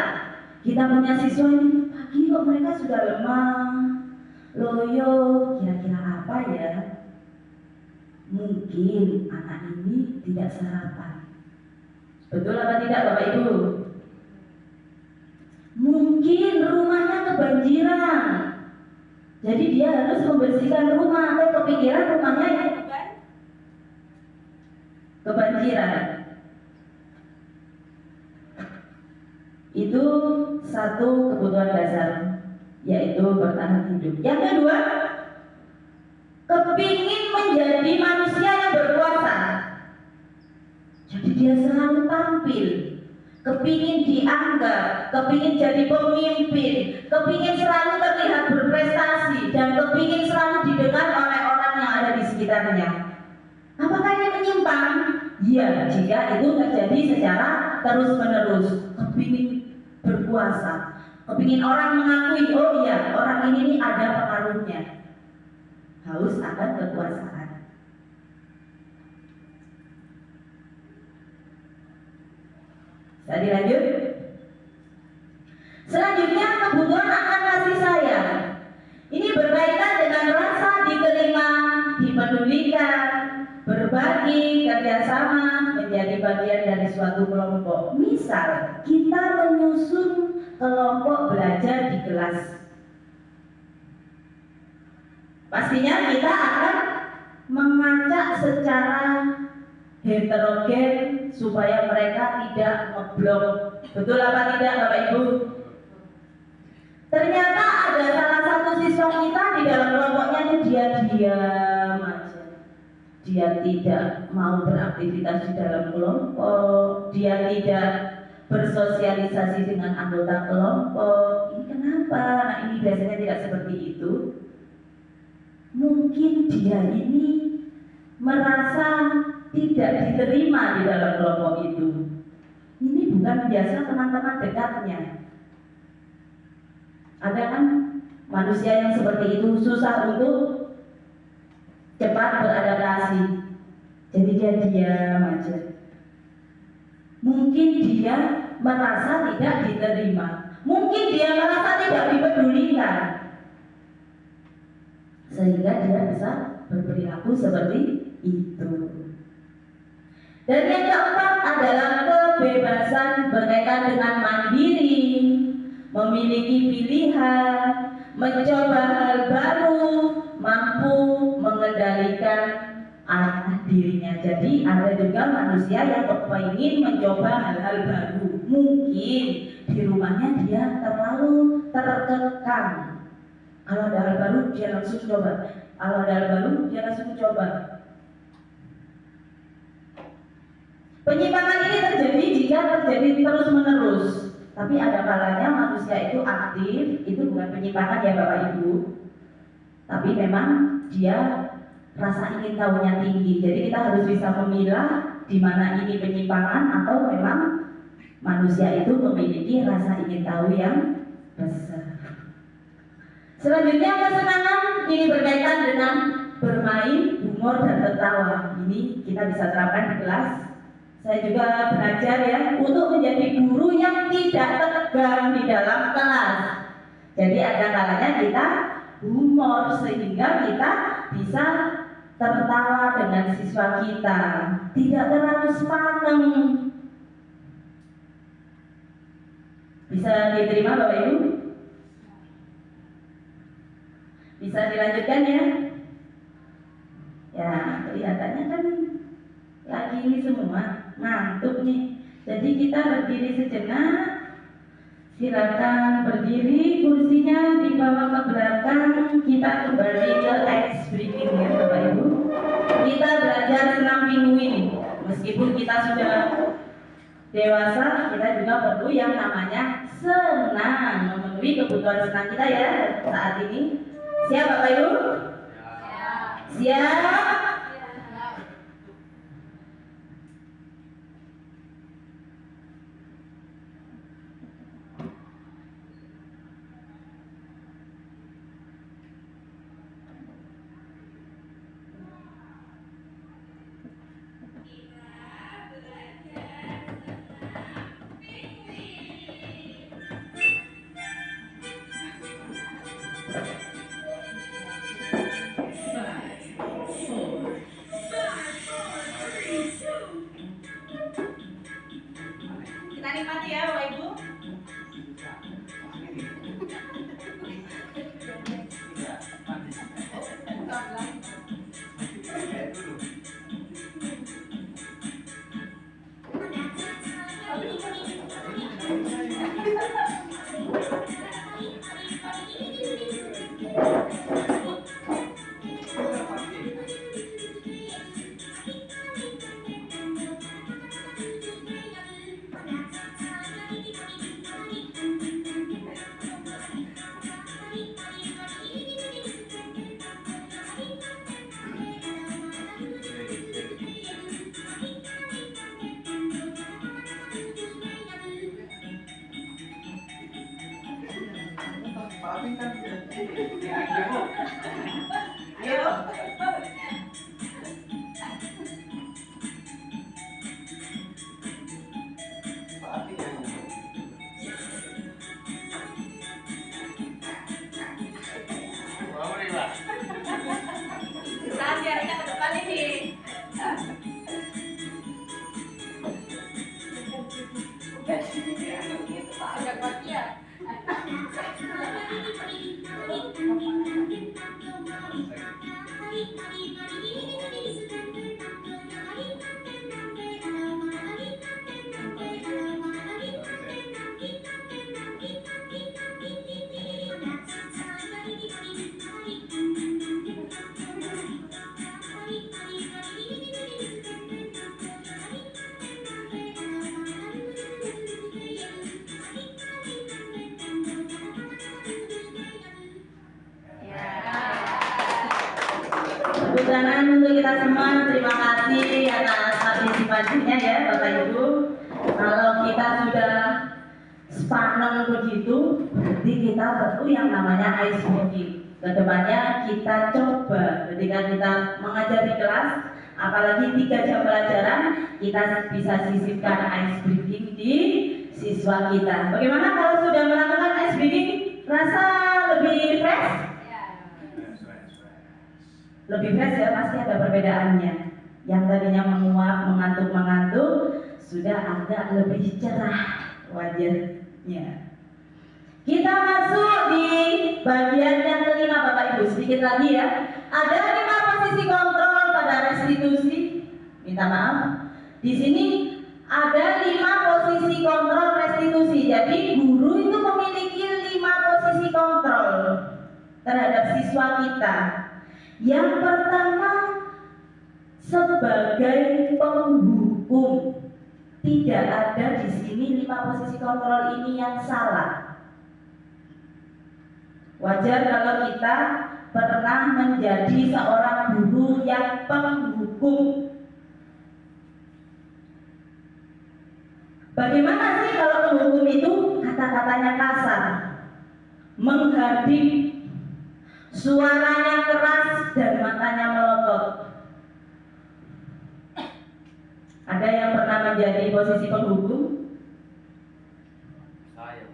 kita punya siswa ini pagi kok mereka sudah lemah, loyo, kira-kira apa ya? Mungkin anak ini tidak sarapan. Betul apa tidak Bapak Ibu? Mungkin rumahnya kebanjiran, jadi dia harus membersihkan rumah, atau kepikiran rumahnya yang kebanjiran. Itu satu kebutuhan dasar, yaitu bertahan hidup. Yang kedua, kepingin menjadi manusia yang berkuasa. Jadi dia selalu tampil, kepingin dianggap, kepingin jadi pemimpin, kepingin selalu terlihat berprestasi, dan kepingin selalu didengar oleh orang yang ada di sekitarnya. Apakah ini menyimpang? Ya, jika itu terjadi secara terus-menerus. Kepingin berkuasa, kepingin orang mengakui, oh iya, orang ini ada pengaruhnya. Haus akan kekuasaan. Saya dilanjut. Selanjutnya, kebutuhan akan kasih sayang. Ini berkaitan dengan rasa diterima, dipedulikan, berbagi, kerjasama, menjadi bagian dari suatu kelompok. Misal, kita menyusun kelompok belajar di kelas. Pastinya kita akan mengajak secara heterogen supaya mereka tidak ngeblok. Betul apa tidak Bapak Ibu? Ternyata ada salah satu siswa kita di dalam kelompoknya itu dia diam aja. Dia tidak mau beraktivitas di dalam kelompok, dia tidak bersosialisasi dengan anggota kelompok. Ini kenapa? Nah, ini biasanya tidak seperti itu. Mungkin dia ini merasa tidak diterima di dalam kelompok itu. Ini bukan biasa teman-teman dekatnya. Ada kan manusia yang seperti itu susah untuk cepat beradaptasi. Jadi dia diam aja. Mungkin dia merasa tidak diterima. Mungkin dia merasa tidak dipedulikan. Sehingga dia bisa berperilaku seperti itu. Dan yang keempat adalah kebebasan berkaitan dengan mandiri, memiliki pilihan, mencoba hal baru, mampu mengendalikan arah dirinya. Jadi ada juga manusia yang ingin mencoba hal-hal baru. Mungkin di rumahnya dia terlalu terkekang. Kalau ada hal baru dia langsung coba. Kalau ada hal baru dia langsung coba. Penyimpangan ini terjadi jika terjadi terus-menerus. Tapi ada kalanya manusia itu aktif, itu bukan penyimpangan ya Bapak Ibu. Tapi memang dia rasa ingin tahunya tinggi. Jadi kita harus bisa memilah di mana ini penyimpangan atau memang manusia itu memiliki rasa ingin tahu yang besar. Selanjutnya kesenangan ini berkaitan dengan bermain, humor dan tertawa. Ini kita bisa terapkan di kelas. Saya juga belajar ya untuk menjadi guru yang tidak tegang di dalam kelas. Jadi ada kalanya kita humor sehingga kita bisa tertawa dengan siswa kita, tidak terlalu sepaneng. Bisa diterima Bapak Ibu? Bisa dilanjutkan ya? Ya, kelihatannya kan lagi ini semua ngantuk nih. Jadi kita berdiri sejenak. Silakan berdiri, kursinya dibawa ke belakang. Kita kembali ke ice breaking ya Bapak Ibu. Kita belajar senam pinguin. Meskipun kita sudah dewasa, kita juga perlu yang namanya senang, memenuhi kebutuhan senang kita ya saat ini. Siap Bapak Ibu? Siap? Kita nikmati ya Bapak Ibu. Ayo. Saat jaraknya ke depan ini. Agak kuat ya. Tepuk tangan untuk kita semua. Terima kasih atas partisipasinya ya Bapak Ibu. Kalau kita sudah sepaneng begitu, berarti kita perlu yang namanya ice breaking. Kedepannya kita coba ketika kita mengajar di kelas, apalagi 3 jam pelajaran, kita bisa sisipkan ice breaking di siswa kita. Bagaimana kalau sudah melakukan ice breaking? Rasa lebih fresh? Lebih fresh ya, pasti ada perbedaannya. Yang tadinya menguap, mengantuk-mengantuk, sudah agak lebih cerah wajahnya. Kita masuk di bagian yang kelima Bapak Ibu. Sedikit lagi ya. Ada 5 posisi kontrol pada restitusi. Minta maaf. Di sini ada 5 posisi kontrol restitusi. Jadi guru itu memiliki 5 posisi kontrol terhadap siswa kita. Yang pertama, sebagai penghukum. Tidak ada di sini 5 posisi kontrol ini yang salah. Wajar kalau kita pernah menjadi seorang guru yang penghukum. Bagaimana sih kalau penghukum itu kata-katanya kasar, menghardik, suaranya keras dan matanya melotot? Ada yang pernah menjadi posisi penghukum? Saya.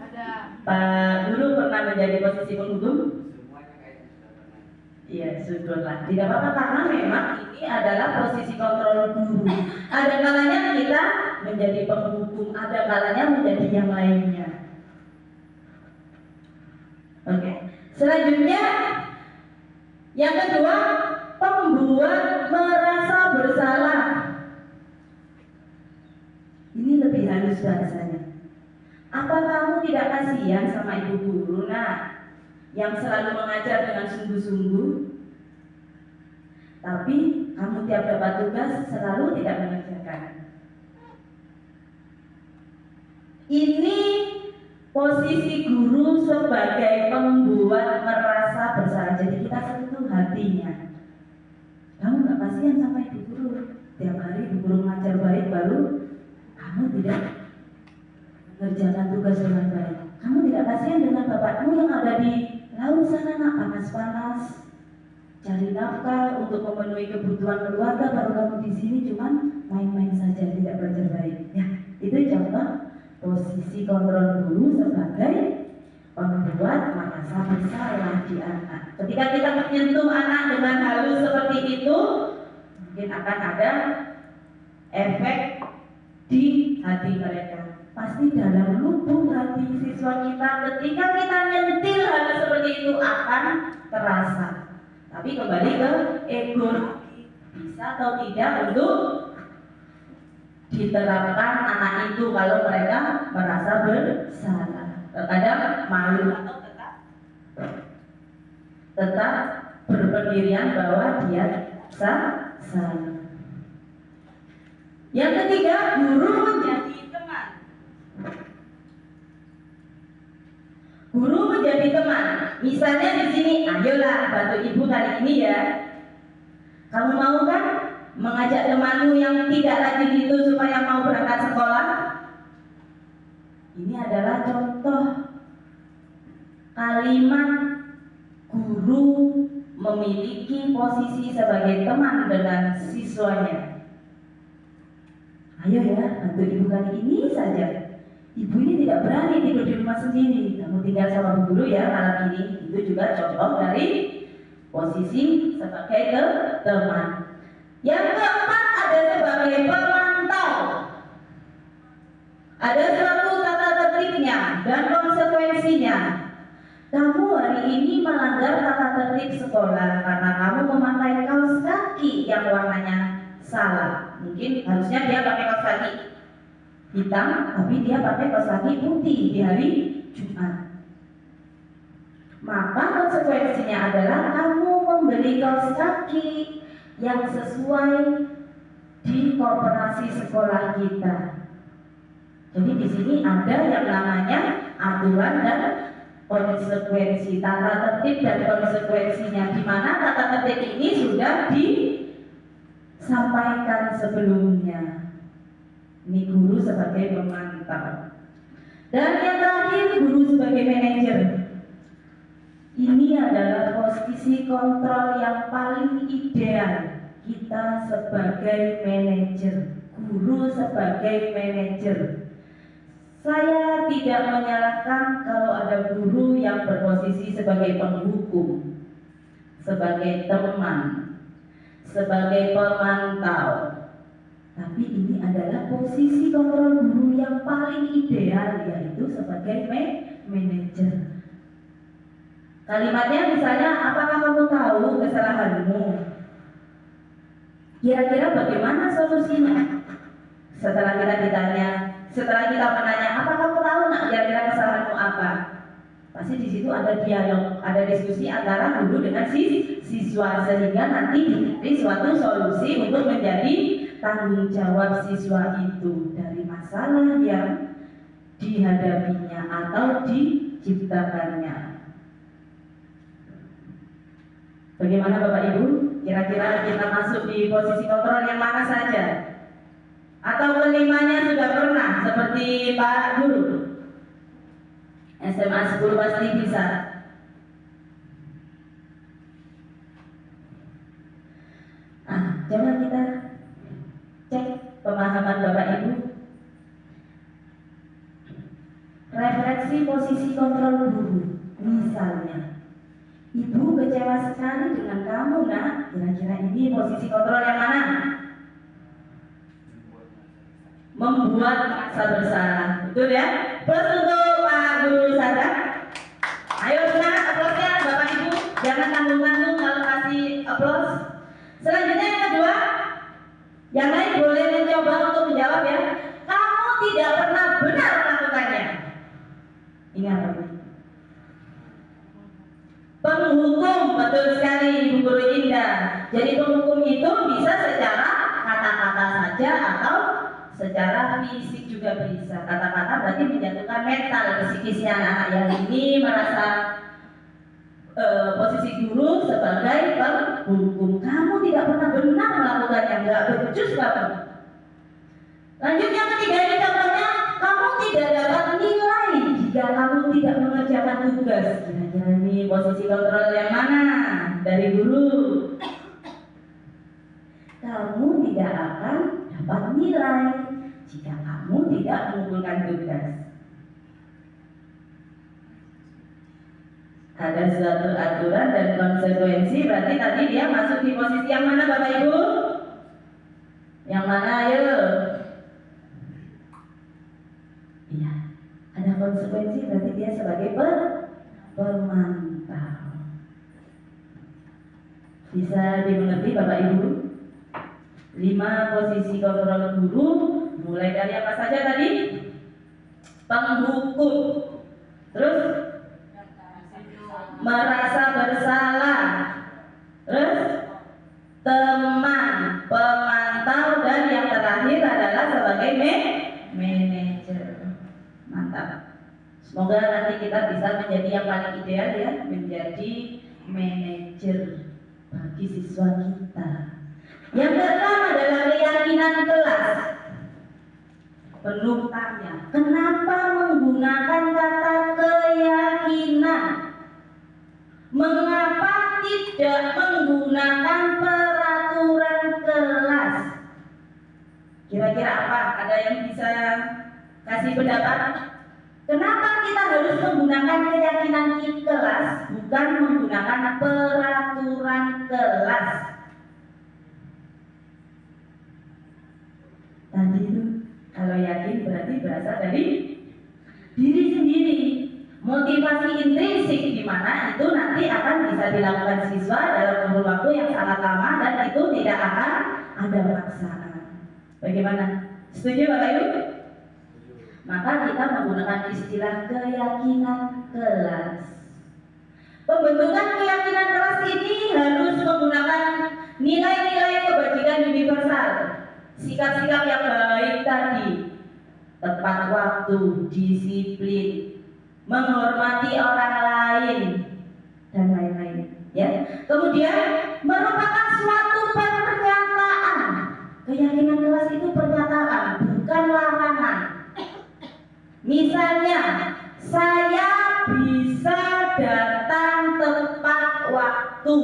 Ada. Pak Guru pernah menjadi posisi penghukum? Semuanya kayaknya sudah pernah. Iya, syukurlah. Tidak apa-apa karena memang ini adalah posisi kontrol guru. Ada kalanya kita menjadi penghukum, ada kalanya menjadi yang lainnya. Oke. Selanjutnya, yang kedua, pembuat merasa bersalah. Ini lebih halus bahasanya. Apa kamu tidak kasihan sama ibu guru nak, yang selalu mengajar dengan sungguh-sungguh, tapi kamu tiap dapat tugas selalu tidak mengerjakan? Ini posisi guru sebagai pembuat merasa bersalah. Jadi kita sentuh hatinya. Kamu nggak kasihan sama ibu guru? Tiap hari ibu guru mengajar baik, baru kamu tidak mengerjakan tugas dengan baik. Kamu tidak kasihan dengan bapakmu yang ada di laut sana nak, panas-panas, cari nafkah untuk memenuhi kebutuhan keluarga, baru kamu di sini cuman main-main saja, tidak belajar baik. Ya, itu contoh posisi kontrol guru sebagai membuat merasa bersalah di anak. Ketika kita menyentuh anak dengan halus seperti itu, mungkin akan ada efek di hati mereka. Pasti dalam lubuk hati siswa kita ketika kita nyentil hal seperti itu akan terasa. Tapi kembali ke ego, bisa atau tidak untuk diterapkan anak itu kalau mereka merasa bersalah. Terkadang malu atau tetap berpendirian bahwa dia salah. Yang ketiga, guru menjadi teman. Guru menjadi teman. Misalnya di sini, ayolah bantu ibu kali ini ya. Kamu mau kan mengajak temanmu yang tidak rajin itu supaya mau berangkat sekolah? Ini adalah contoh kalimat guru memiliki posisi sebagai teman dengan siswanya. Ayo ya, bantu ibu kali ini saja. Ibu ini tidak berani tidur di rumah sendiri. Kamu tinggal sama bu guru ya malam ini. Itu juga contoh dari posisi sebagai teman. Yang keempat ada sebagai pemantau. Ada suatu tata tertibnya dan konsekuensinya. Kamu hari ini melanggar tata tertib sekolah karena kamu memakai kaos kaki yang warnanya salah. Mungkin harusnya dia pakai kaos kaki hitam, tapi dia pakai kaos kaki putih di hari Jumat. Maka konsekuensinya adalah kamu membeli kaos kaki yang sesuai di koperasi sekolah kita. Jadi di sini ada yang namanya aturan dan konsekuensi, tata tertib dan konsekuensinya, di mana tata tertib ini sudah disampaikan sebelumnya. Ini guru sebagai pemantau. Dan yang terakhir, guru sebagai manajer. Ini adalah posisi kontrol yang paling ideal kita sebagai manajer, guru sebagai manajer. Saya tidak menyalahkan kalau ada guru yang berposisi sebagai penghukum, sebagai teman, sebagai pemantau. Tapi ini adalah posisi kontrol guru yang paling ideal, yaitu sebagai manajer. Kalimatnya misalnya, apakah kamu tahu kesalahanmu? Kira-kira bagaimana solusinya? Setelah kita menanya, apa kamu tahu nak kira-kira kesalahanmu apa? Pasti di situ ada dialog, ada diskusi antara guru dengan siswa sehingga nanti diberi suatu solusi untuk menjadi tanggung jawab siswa itu dari masalah yang dihadapinya atau diciptakannya. Bagaimana Bapak Ibu? Kira-kira kita masuk di posisi kontrol yang mana saja? Atau kelimanya sudah pernah seperti Pak Guru? SMA 10 pasti bisa. Coba kita cek pemahaman Bapak Ibu. Refleksi posisi kontrol guru. Misalnya, Ibu kecewa sekali dengan kamu nak. Kira-kira ini posisi kontrol yang mana? Membuat merasa bersalah, betul ya? Plus untuk Pak Guru sadar. Ayo semangat aplausnya Bapak Ibu, jangan tanggung-tanggung kalau kasih aplaus. Selanjutnya yang kedua, yang lain boleh mencoba untuk menjawab ya. Kamu tidak pernah benar melakukannya. Ini apa? Penghukum, betul sekali Ibu Guru Indah. Jadi penghukum itu bisa secara kata-kata saja atau secara fisik juga bisa. Kata-kata berarti menjatuhkan mental psikisnya anak yang ini merasa posisi guru sebagai penghukum. Kamu tidak pernah benar melakukannya, nggak becus kamu. Lanjut yang ketiga ini contohnya, kamu tidak dapat nilai jika kamu tidak mengerjakan tugas. Kira-kira ini posisi kontrol yang mana dari guru? Kamu tidak akan dapat nilai jika kamu tidak mengumpulkan tugas. Ada suatu aturan dan konsekuensi, berarti tadi dia masuk di posisi yang mana Bapak Ibu? Yang mana ayo? Iya, ada konsekuensi berarti dia sebagai pemantau. Bisa dimengerti Bapak Ibu? 5 posisi kontrol guru, mulai dari apa saja tadi? Penghukum, terus merasa bersalah, terus teman, pemantau, dan yang terakhir adalah sebagai manajer. Mantap. Semoga nanti kita bisa menjadi yang paling ideal ya, menjadi manajer bagi siswa kita. Yang keenam adalah keyakinan kelas. Penuh tanya, kenapa menggunakan kata keyakinan? Mengapa tidak menggunakan peraturan kelas? Kira-kira apa? Ada yang bisa kasih pendapat? Kenapa kita harus menggunakan keyakinan kelas, bukan menggunakan peraturan kelas? Tadi itu kalau yakin berarti berasal dari diri sendiri. Motivasi intrinsik di mana itu nanti akan bisa dilakukan siswa dalam kurun waktu yang sangat lama dan itu tidak akan ada paksaan. Bagaimana? Setuju Bapak Ibu? Maka kita menggunakan istilah keyakinan kelas. Pembentukan keyakinan kelas ini harus menggunakan nilai-nilai kebajikan universal. Sikap-sikap yang baik tadi, tepat waktu, disiplin, menghormati orang lain, dan lain-lain. Ya. Kemudian merupakan suatu pernyataan. Keyakinan kelas itu pernyataan, bukan larangan. Misalnya, saya bisa datang tepat waktu.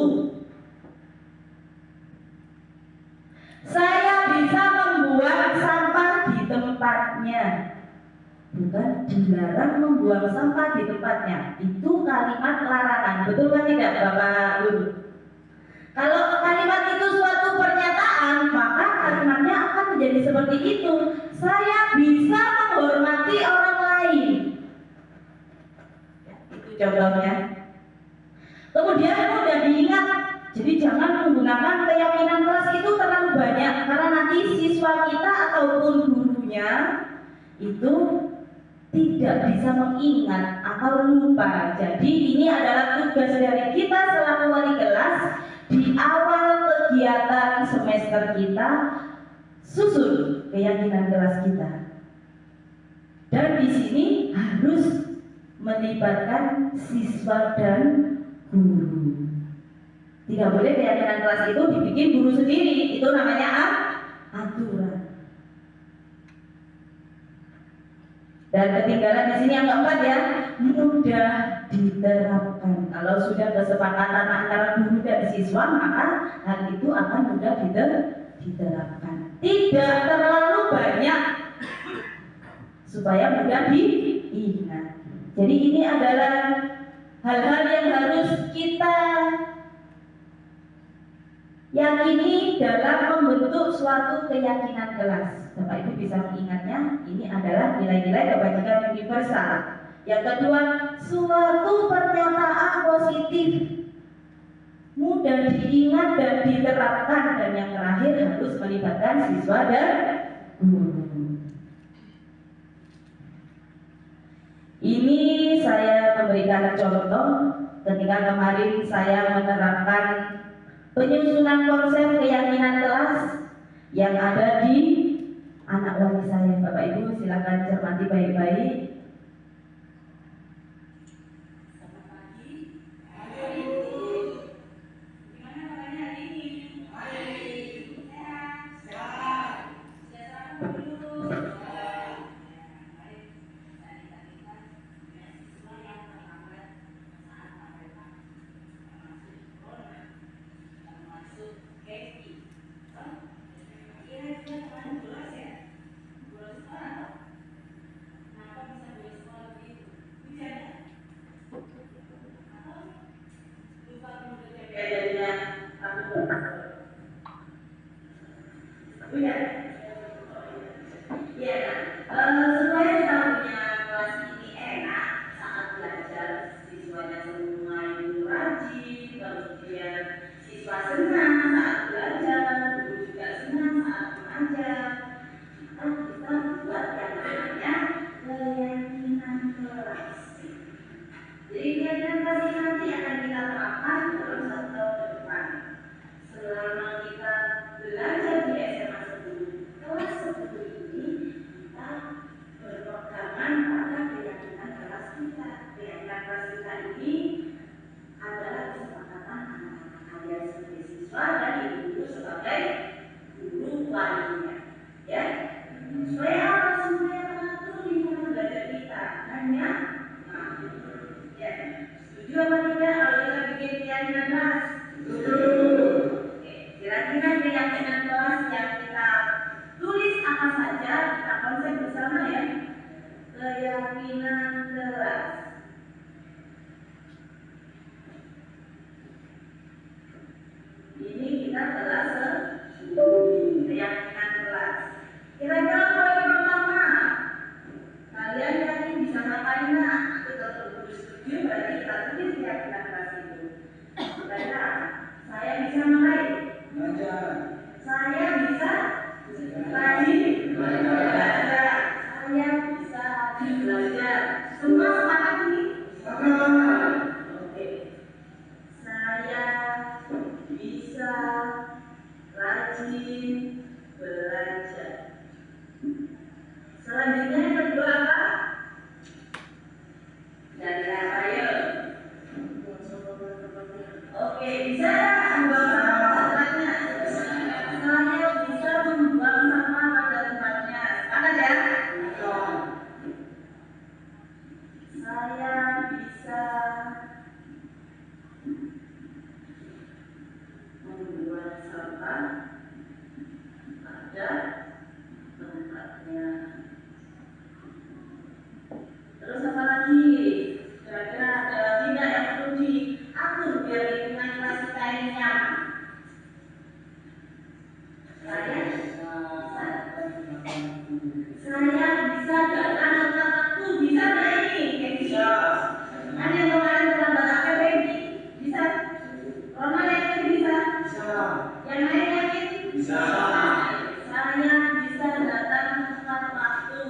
Saya bisa membuang sampah di tempatnya. Bukan dilarang membuang sampah di tempatnya. Itu kalimat larangan. Betul kan tidak Bapak Guru? Kalau kalimat itu suatu pernyataan, maka kalimatnya akan menjadi seperti itu. Saya bisa menghormati orang lain. Ya, itu contohnya. Kemudian mudah diingat. Jadi jangan menggunakan keyakinan kelas itu terlalu banyak, karena nanti siswa kita ataupun gurunya itu tidak bisa mengingat atau lupa. Jadi ini adalah tugas dari kita selaku wali kelas di awal kegiatan semester kita, susun keyakinan kelas kita. Dan di sini harus melibatkan siswa dan guru. Tidak boleh keyakinan kelas itu dibikin guru sendiri. Itu namanya aturan. Dan ketinggalan di sini yang keempat ya, mudah diterapkan. Kalau sudah kesepakatan antara guru dan siswa, maka hal itu akan mudah diterapkan. Tidak terlalu banyak supaya mudah diingat. Jadi ini adalah hal-hal yang harus kita yakini dalam membentuk suatu keyakinan kelas. Bapak Ibu bisa mengingatnya, ini adalah nilai-nilai kebajikan universal. Yang kedua, suatu pernyataan positif, mudah diingat dan diterapkan. Dan yang terakhir harus melibatkan siswa dan guru. Ini saya memberikan contoh ketika kemarin saya menerapkan penyusunan konsep keyakinan kelas yang ada di anak wali saya. Bapak Ibu silakan cermati baik-baik. nanti akan kita terapkan dalam 1 tahun ke depan. Selama kita belajar di SMA 10, kelas 10 ini, kita berpegangan pada keyakinan kelas kita. Keyakinan kelas kita ini adalah kesepakatan anak-anak kalian sebagai siswa dan ibu sebagai guru walinya, ya. Supaya apa? Supaya teratur lingkungan belajar kita. Hanya, ya. Setuju apa tidak kalau kita bikin keyakinan kelas? Oke, kira-kira keyakinan kelas yang kita tulis apa saja, kita konsep bersama ya. Keyakinan kelas. Ini kita kelas 10, keyakinan kelas. Kira-kira poin pertama, kalian yakin bisa ngapain nak? Aku tetap setuju, berarti kita tulis keyakinan kelas itu. Kira-kira saya bisa ngapain? Saya bisa belajar. Saya bisa belajar. Semua sepakat ini? Oke. Saya bisa rajin belajar. Selanjutnya yang kedua apa? Dari apa ya? Oke, bisa membuang sampah pada tempatnya. Saya bisa membuang sampah pada tempatnya. Sepakat ya? Saya bisa membuang sampah pada tempatnya. Terus apa lagi? Kira-kira ada lagi nggak yang perlu diatur biar lingkungan kelas kita ini nyaman? Saya bisa datang tepat waktu. Bisa nggak ini? Bisa. Kan yang kemarin terlambat APP bisa. Roma yakin bisa? Yang lain yakin? Saya bisa datang tepat waktu.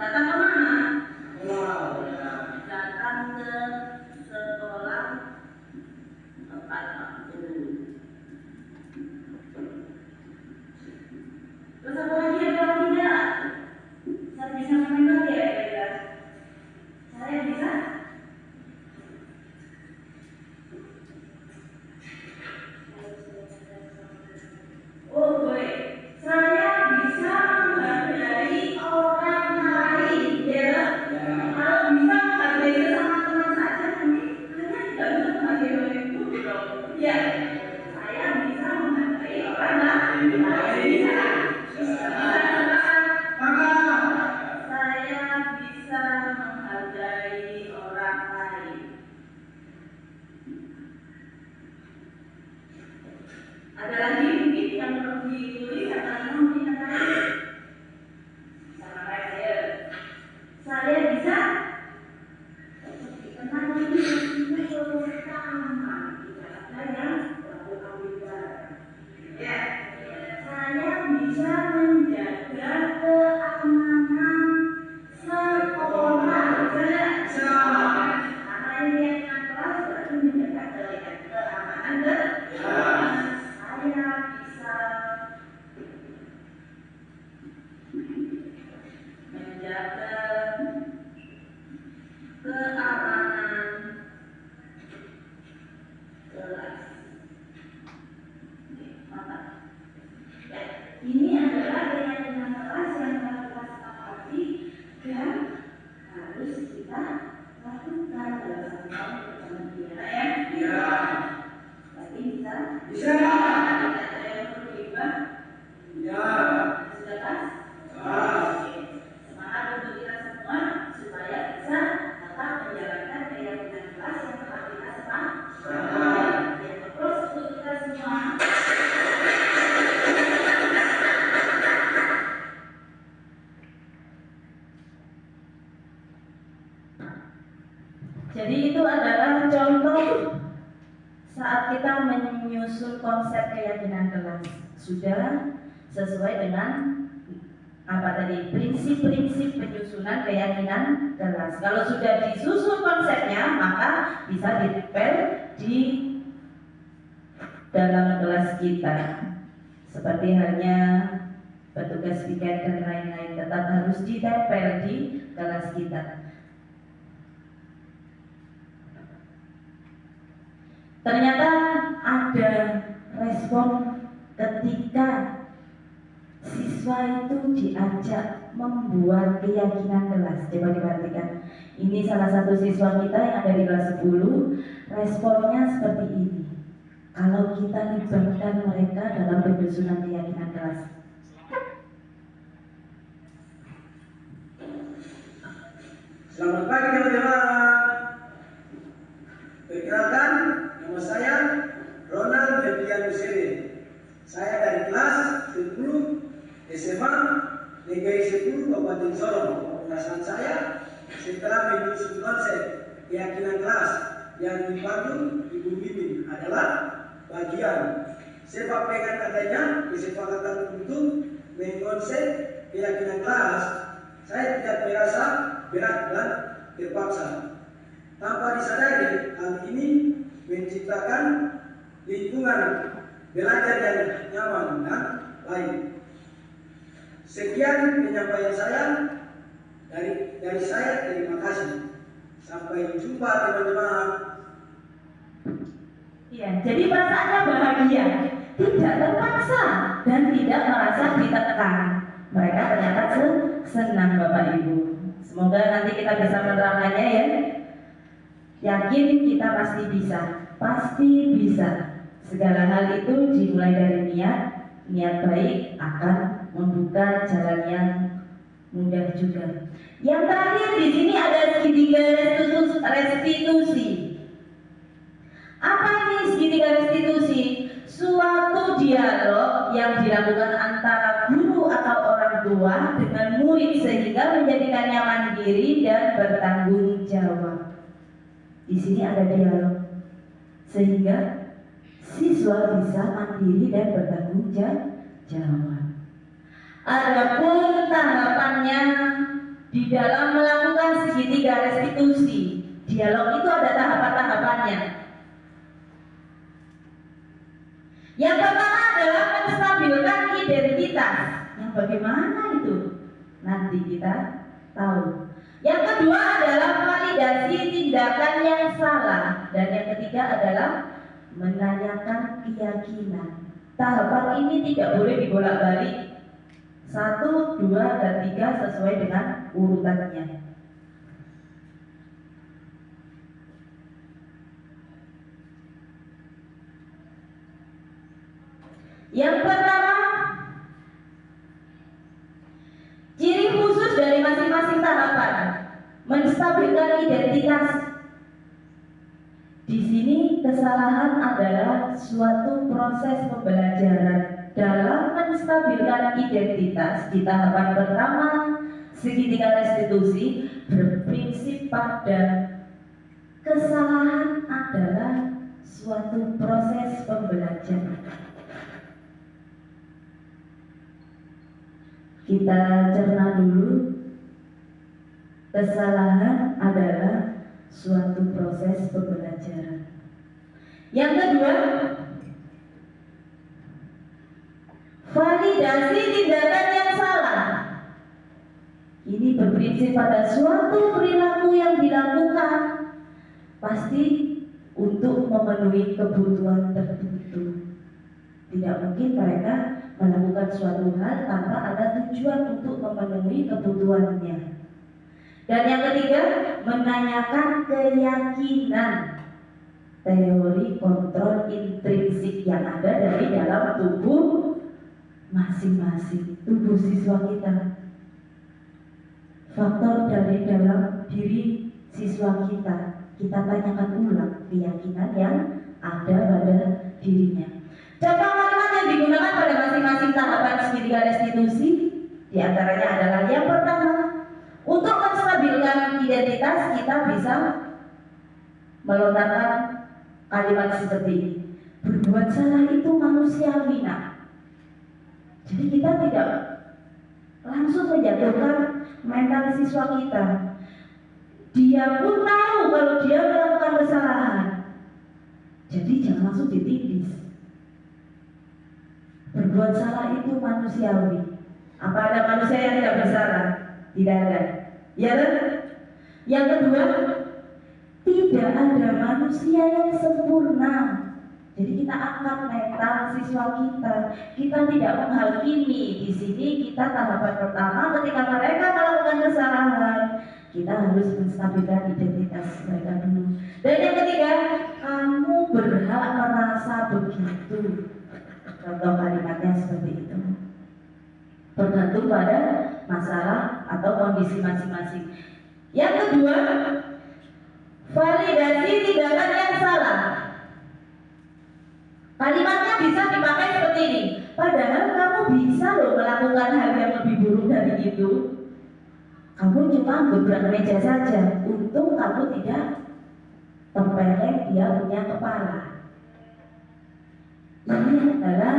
Datang ke mana? Datang ke sekolah tepat waktu. Terus apa lagi ada atau tidak? Saya bisa main lagi ya kira-kira? Saya bisa? Oh boleh. Saya bisa menghargai orang lain, ya. Kalau bisa menghargai sesama teman saja, nanti kalian tidak bisa menghargai orang yang buruk dong. Ya. Saya bisa menghargai orang lain. Bisa. Saya bisa menghargai orang lain. Ada lagi mungkin yang perlu ditulis atau mungkin ada lagi? Sama kayak saya bisa kenal ini pertama tidak ada yang baru ambil. Ya, saya bisa menjaga keamanan sekolah. Karena ini yang kelas berarti menjaga keamanan kelas. Saya bisa menjaga keamanan kelas. Mantap. Ya, ini adalah keyakinan kelas yang harus kita sepakati dan harus kita lakukan dalam 1 tahun bersama dia. Ya. Berarti bisa? Bisa. Ada yang perlu diubah? Ya. Sudah pas? Oke. Semangat untuk kita semua supaya bisa tetap menjalankan keyakinan kelas yang telah kita sepakati. Terus untuk kita semua. Jadi itu adalah contoh saat kita menyusun konsep keyakinan kelas. Sudah sesuai dengan apa tadi, prinsip-prinsip penyusunan keyakinan kelas. Kalau sudah disusun konsepnya, maka bisa ditempel di dalam kelas kita. Seperti halnya petugas piket dan lain-lain, tetap harus ditempel di kelas kita. Ternyata ada respon ketika siswa itu diajak membuat keyakinan kelas. Coba diperhatikan. Ini salah satu siswa kita yang ada di kelas 10. Responnya seperti ini. Kalau kita libatkan mereka dalam penyusunan keyakinan kelas. Selamat pagi teman-teman. Perkenalkan, nama saya Ronald Febrian Hussein. Saya dari kelas 10 SMA Negeri 10 Kabupaten Sorong. Pembahasan saya setelah menyusun konsep keyakinan kelas yang dibangun Ibu Bimbing adalah bagian sepak pegang katanya kesepakatan untuk mengkonsep keyakinan kelas. Saya tidak merasa berat dan terpaksa. Tanpa disadari, hal ini menciptakan lingkungan belajar yang nyaman dan baik. Sekian penyampaian saya dari saya. Terima kasih. Sampai jumpa teman-teman. Ya, jadi perasaannya bahagia, tidak terpaksa dan tidak merasa ditekan. Mereka ternyata senang Bapak Ibu. Semoga nanti kita bisa menerapkannya ya. Yakin kita pasti bisa. Segala hal itu dimulai dari niat baik akan membuka jalan yang mudah juga. Yang terakhir di sini ada segitiga restitusi. Apa ini segitiga restitusi? Suatu dialog yang dilakukan antara guru atau orang tua dengan murid sehingga menjadikannya mandiri dan bertanggung jawab. Di sini ada dialog sehingga siswa bisa mandiri dan bertanggung jawab. Adapun tahapannya di dalam melakukan segitiga restitusi, dialog itu ada tahapan-tahapannya. Yang pertama adalah menstabilkan identitas. Yang bagaimana itu? Nanti kita tahu. Yang kedua adalah validasi tindakan yang salah. Dan yang ketiga adalah menanyakan keyakinan. Tahapan ini tidak boleh dibolak-balik. 1, 2, dan 3 sesuai dengan urutannya. Yang pertama, ciri khusus dari masing-masing tahapan, menstabilkan identitas. Di sini kesalahan adalah suatu proses pembelajaran. Dalam menstabilkan identitas di tahapan pertama, segitiga restitusi berprinsip pada kesalahan adalah suatu proses pembelajaran. Kita cerna dulu. Kesalahan adalah suatu proses pembelajaran. Yang kedua, validasi tindakan yang salah. Ini berprinsip pada suatu perilaku yang dilakukan pasti untuk memenuhi kebutuhan tertentu. Tidak mungkin mereka melakukan suatu hal tanpa ada tujuan untuk memenuhi kebutuhannya. Dan yang ketiga, menanyakan keyakinan. Teori kontrol intrinsik yang ada dari dalam tubuh masing-masing, tubuh siswa kita. Faktor dari dalam diri siswa kita tanyakan ulang keyakinan yang ada pada dirinya. Contoh kalimat yang digunakan pada masing-masing tahapan segitiga restitusi diantaranya adalah yang pertama, untuk menstabilkan identitas kita bisa melontarkan kalimat seperti ini. Berbuat salah itu manusiawi, nak. Jadi kita tidak langsung menjatuhkan mental siswa kita. Dia pun tahu kalau dia melakukan kesalahan, jadi jangan langsung ditindis. Berbuat salah itu manusiawi. Apa ada manusia yang tidak bersalah? Tidak ada. Ya kan? Yang kedua, tidak ada manusia yang sempurna. Jadi kita angkat mental siswa kita. Kita tidak menghakimi. Di sini kita tahapan pertama ketika mereka melakukan kesalahan, kita harus menstabilkan identitas mereka dulu. Dan yang ketiga, kamu berhak merasa begitu. Contoh kalimatnya seperti itu. Tergantung pada masalah atau kondisi masing-masing. Yang kedua, validasi tindakan yang salah. Kalimatnya bisa dipakai seperti ini. Padahal kamu bisa loh melakukan hal yang lebih buruk dari itu. Kamu cuma beberapa meja saja. Untung kamu tidak tempeleng dia punya kepala. Ini adalah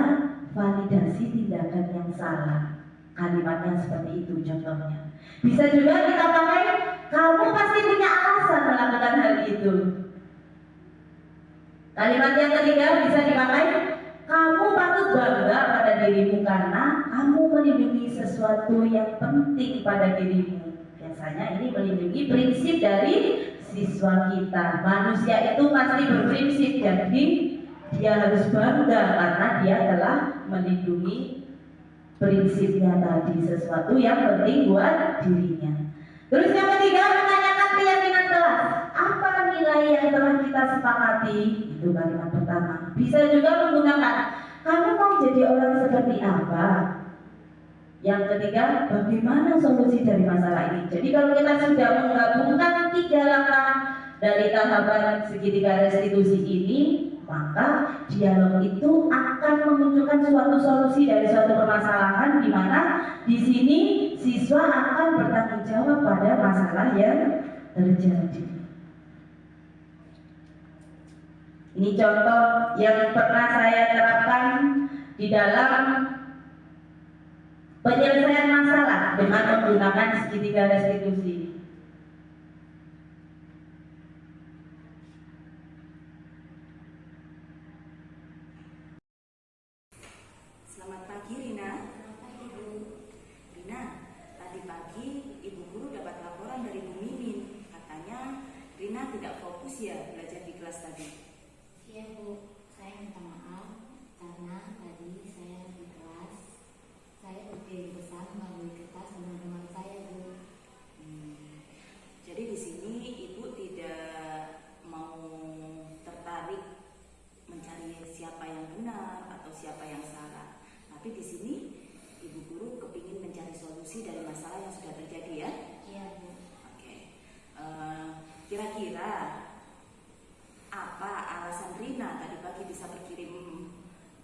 validasi tindakan yang salah. Kalimatnya seperti itu contohnya. Bisa juga kita pakai, kamu pasti punya alasan melakukan hal itu. Kalimat yang ketiga bisa dipakai, kamu patut bangga pada dirimu karena kamu melindungi sesuatu yang penting pada dirimu. Biasanya ini melindungi prinsip dari siswa kita. Manusia itu pasti berprinsip, jadi dia harus bangga karena dia telah melindungi prinsipnya tadi, sesuatu yang penting buat dirinya. Terus yang ketiga, menanyakan keyakinan kelas. Apa nilai yang telah kita sepakati? Itu kalimat pertama. Bisa juga menggunakan, kamu mau jadi orang seperti apa? Yang ketiga, bagaimana solusi dari masalah ini? Jadi kalau kita sudah menggabungkan 3 langkah dari tahapan segitiga restitusi ini, maka dialog itu akan memunculkan suatu solusi dari suatu permasalahan di mana di sini siswa akan bertanggung jawab pada masalah yang terjadi. Ini contoh yang pernah saya terapkan di dalam penyelesaian masalah dengan menggunakan segitiga restitusi. Selamat pagi Rina. Selamat pagi Bu. Rina, tadi pagi Ibu Guru dapat laporan dari Bu Mimin. Katanya Rina tidak fokus ya belajar di kelas tadi. Iya Bu, saya minta maaf karena tadi saya di kelas saya berdiri besar melalui kertas teman-teman saya Bu. Jadi di sini Ibu tidak mau tertarik mencari siapa yang benar atau siapa yang salah. Tapi di sini Ibu Guru kepingin mencari solusi dari masalah yang sudah terjadi ya? Iya Bu. Oke. Kira-kira apa alasan Rina tadi pagi bisa berkirim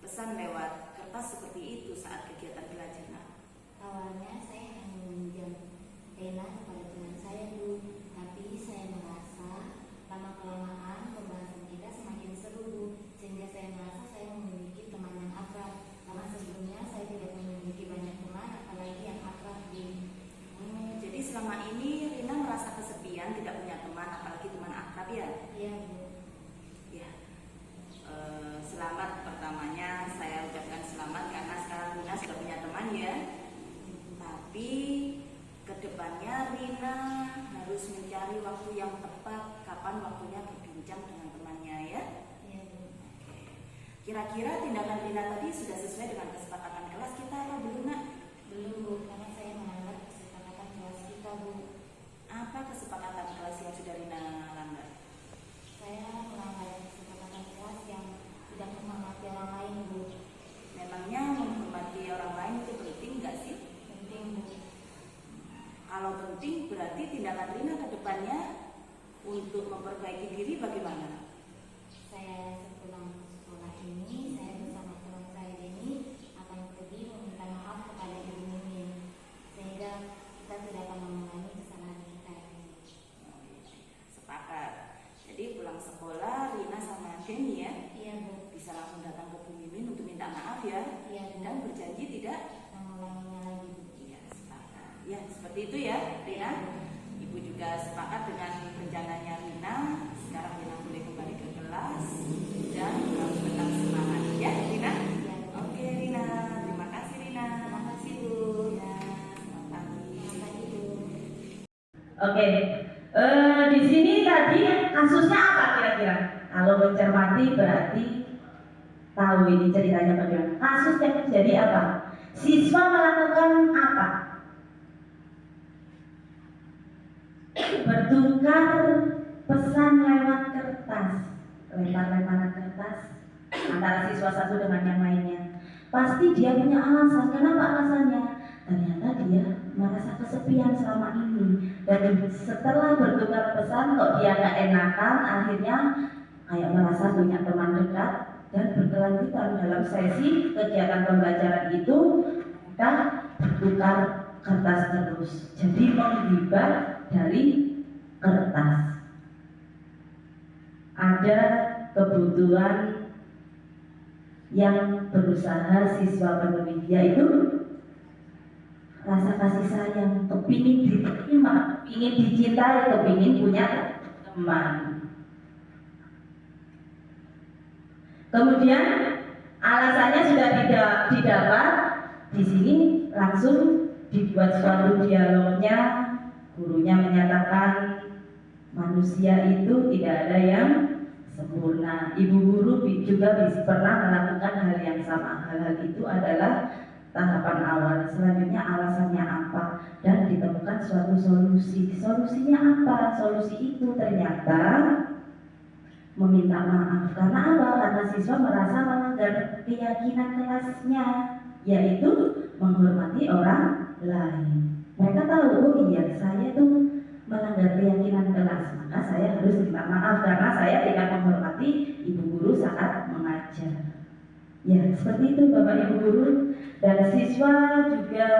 pesan lewat kertas seperti itu saat kegiatan belajar? Awalnya saya hanya meminjam pena kepada teman saya Bu, tapi saya merasa lama-kelamaan pembahasan kita semakin seru Bu, sehingga saya merasa saya memiliki teman yang akrab. Karena sebelumnya saya tidak memiliki banyak teman, apalagi yang akrab Bu. Jadi selama ini Rina merasa kesepian, tidak punya teman, apalagi teman akrab ya? Iya Bu. Ya. Selamat pertamanya saya ucapkan selamat karena sekarang Rina sudah punya teman ya. Tapi kedepannya Rina harus mencari waktu yang tepat, kapan waktunya berbincang dengan temannya ya. Iya Bu. Oke. Kira-kira tindakan Rina tadi sudah sesuai dengan kesepakatan kelas kita atau belum nak? Belum Bu, karena saya melanggar kesepakatan kelas kita Bu. Apa kesepakatan kelas yang sudah Rina langgar? Saya melanggar kesepakatan kelas yang tidak menghormati orang lain Bu. Memangnya menghormati orang lain itu penting nggak sih? Penting Bu. Kalau penting berarti tindakan Rina ke depannya untuk memperbaiki diri bagaimana? Saya sepulang sekolah ini, saya bersama teman saya ini akan pergi meminta maaf kepada Ibu Mimin, sehingga kita tidak akan mengulangi kesalahan kita ini. Sepakat. Jadi pulang sekolah Rina sama Denny ya Iya Bu. bisa langsung datang ke Bu Mimin untuk minta maaf ya. Iya Bu. Dan berjanji tidak Mengulanginya lagi Bu. iya sepakat. Seperti itu ya, Rina. Ibu juga sepakat dengan rencananya Rina. Sekarang Rina boleh kembali ke kelas dan harus tetap semangat ya, Rina. Ya. Oke, Rina. Terima kasih, Rina. Terima kasih Bu. Ya, selamat pagi. Selamat pagi Bu. Oke, di sini tadi kasusnya apa kira-kira? Kalau mencermati berarti tahu ini ceritanya bagaimana. Kasusnya terjadi apa? Siswa melakukan apa? Bertukar pesan lewat kertas, lempar-lemparan kertas antara siswa satu dengan yang lainnya. Pasti dia punya alasan. Kenapa alasannya? Ternyata dia merasa kesepian selama ini, dan setelah bertukar pesan kok dia gak enakan, akhirnya kayak merasa punya teman dekat, dan berkelanjutan dalam sesi kegiatan pembelajaran itu kita bertukar kertas terus, jadi menghibur dari kertas. Ada kebutuhan yang berusaha siswa penuhi, yaitu rasa kasih sayang, kepingin diterima, kepingin dicintai, kepingin punya teman. Kemudian alasannya sudah tidak didapat, di sini langsung dibuat suatu dialognya. Gurunya menyatakan manusia itu tidak ada yang sempurna. Ibu guru juga bisa pernah melakukan hal yang sama. Hal-hal itu adalah tahapan awal. Selanjutnya alasannya apa, dan ditemukan suatu solusi. Solusinya apa? Solusi itu ternyata meminta maaf. Karena apa? Karena siswa merasa melanggar keyakinan kelasnya, yaitu menghormati orang lain. Mereka tahu, oh iya, saya tuh melanggar keyakinan kelas, maka saya harus minta maaf karena saya tidak menghormati ibu guru saat mengajar. Ya, seperti itu Bapak Ibu guru. Dan siswa juga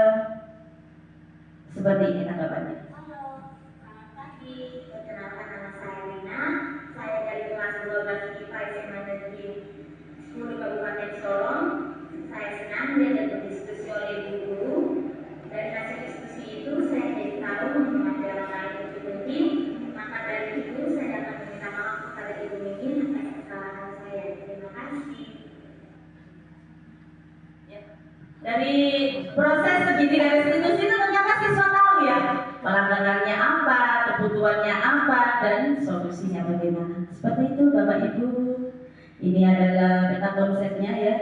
seperti ini tanggapannya. Halo, selamat pagi. Perkenalkan nama saya Rina. Saya dari kelas 12 IPA SMA Negeri 10 Kabupaten Sorong. Saya senang diajak berdiskusi oleh ibu guru. Dari hasil diskusi itu saya jadi tahu pembelajaran lain itu penting. Maka dari itu saya akan meminta maaf kepada Ibu Mingin atas kesalahan saya. Terima kasih. Dari proses begini dari diskusi itu ternyata siswa tahu ya pelanggarannya apa, kebutuhannya apa, dan solusinya bagaimana. Seperti itu Bapak Ibu. Ini adalah peta konsepnya ya.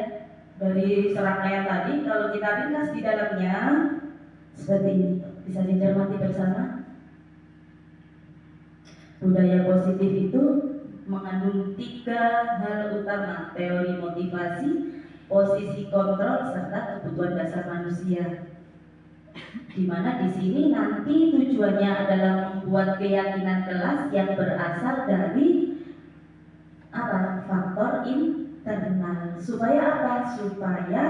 Dari serangkaian tadi, kalau kita ringkas di dalamnya seperti ini, bisa dicermati bersama. Budaya positif itu mengandung 3 hal utama: teori motivasi, posisi kontrol, serta kebutuhan dasar manusia. Di mana di sini nanti tujuannya adalah membuat keyakinan kelas yang berasal dari apa? Faktor internal. Supaya apa? Supaya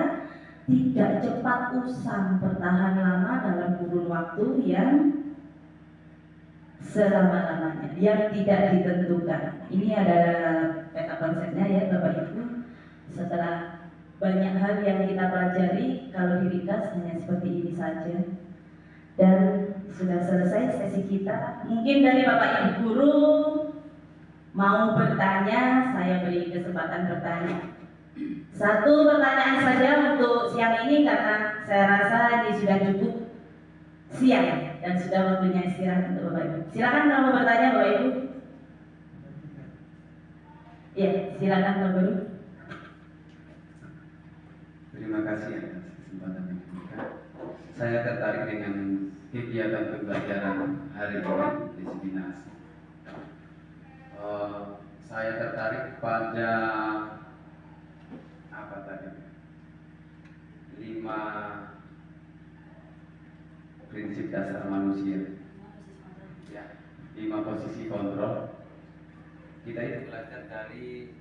tidak cepat usang, bertahan lama dalam kurun waktu yang selama-lamanya, yang tidak ditentukan. Ini adalah peta konsepnya ya Bapak Ibu. Setelah banyak hal yang kita pelajari, kalau diringkas hanya seperti ini saja. Dan sudah selesai sesi kita. Mungkin dari Bapak Ibu guru mau bertanya, saya beri kesempatan bertanya. 1 pertanyaan saja untuk siang ini, karena saya rasa ini sudah cukup siang dan sudah waktunya istirahat untuk Bapak Ibu. Silakan kalau mau bertanya Bapak Ibu. Ya, silakan Bapak Guru. Terima kasih atas kesempatan yang diberikan. Saya tertarik dengan kegiatan pembelajaran hari ini di Sebinas. Saya tertarik pada apa tadi? 5 prinsip dasar manusia. Ya, 5 posisi kontrol. Kita itu belajar dari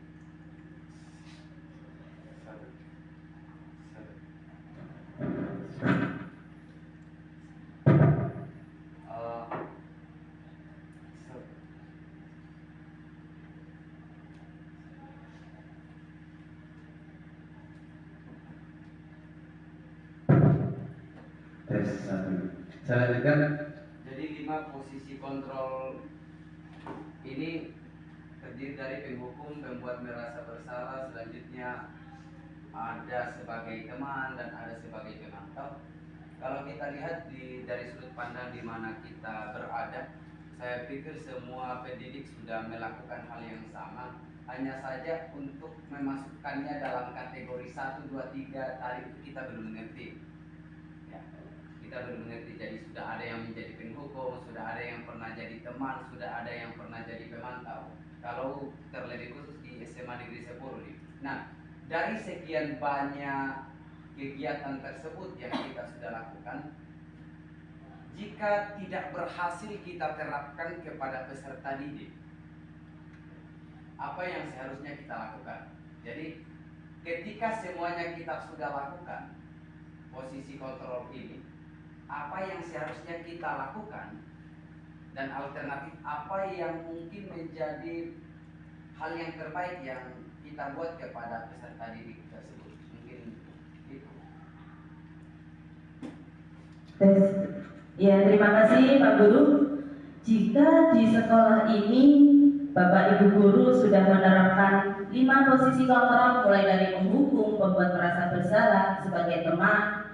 tes 1. Saya lanjutkan. Jadi 5 posisi kontrol ini terdiri dari penghukum, pembuat merasa bersalah, selanjutnya ada sebagai teman dan ada sebagai pemantau. Kalau kita lihat dari sudut pandang di mana kita berada, saya pikir semua pendidik sudah melakukan hal yang sama. Hanya saja untuk memasukkannya dalam kategori 1, 2, 3 tadi itu kita belum mengerti. Ya, kita belum mengerti. Jadi sudah ada yang menjadi penghukum, sudah ada yang pernah jadi teman, sudah ada yang pernah jadi pemantau. Kalau terlebih khusus di SMA Negeri 10 nih. Nah, dari sekian banyak kegiatan tersebut yang kita sudah lakukan, jika tidak berhasil kita terapkan kepada peserta didik, apa yang seharusnya kita lakukan? Jadi ketika semuanya kita sudah lakukan posisi kontrol ini, apa yang seharusnya kita lakukan dan alternatif apa yang mungkin menjadi hal yang terbaik yang kita buat kepada peserta didik tersebut? Mungkin itu. Ya, terima kasih Pak Guru. Jika di sekolah ini Bapak Ibu Guru sudah menerapkan 5 posisi kontrol, mulai dari penghukum, pembuat merasa bersalah sebagai teman,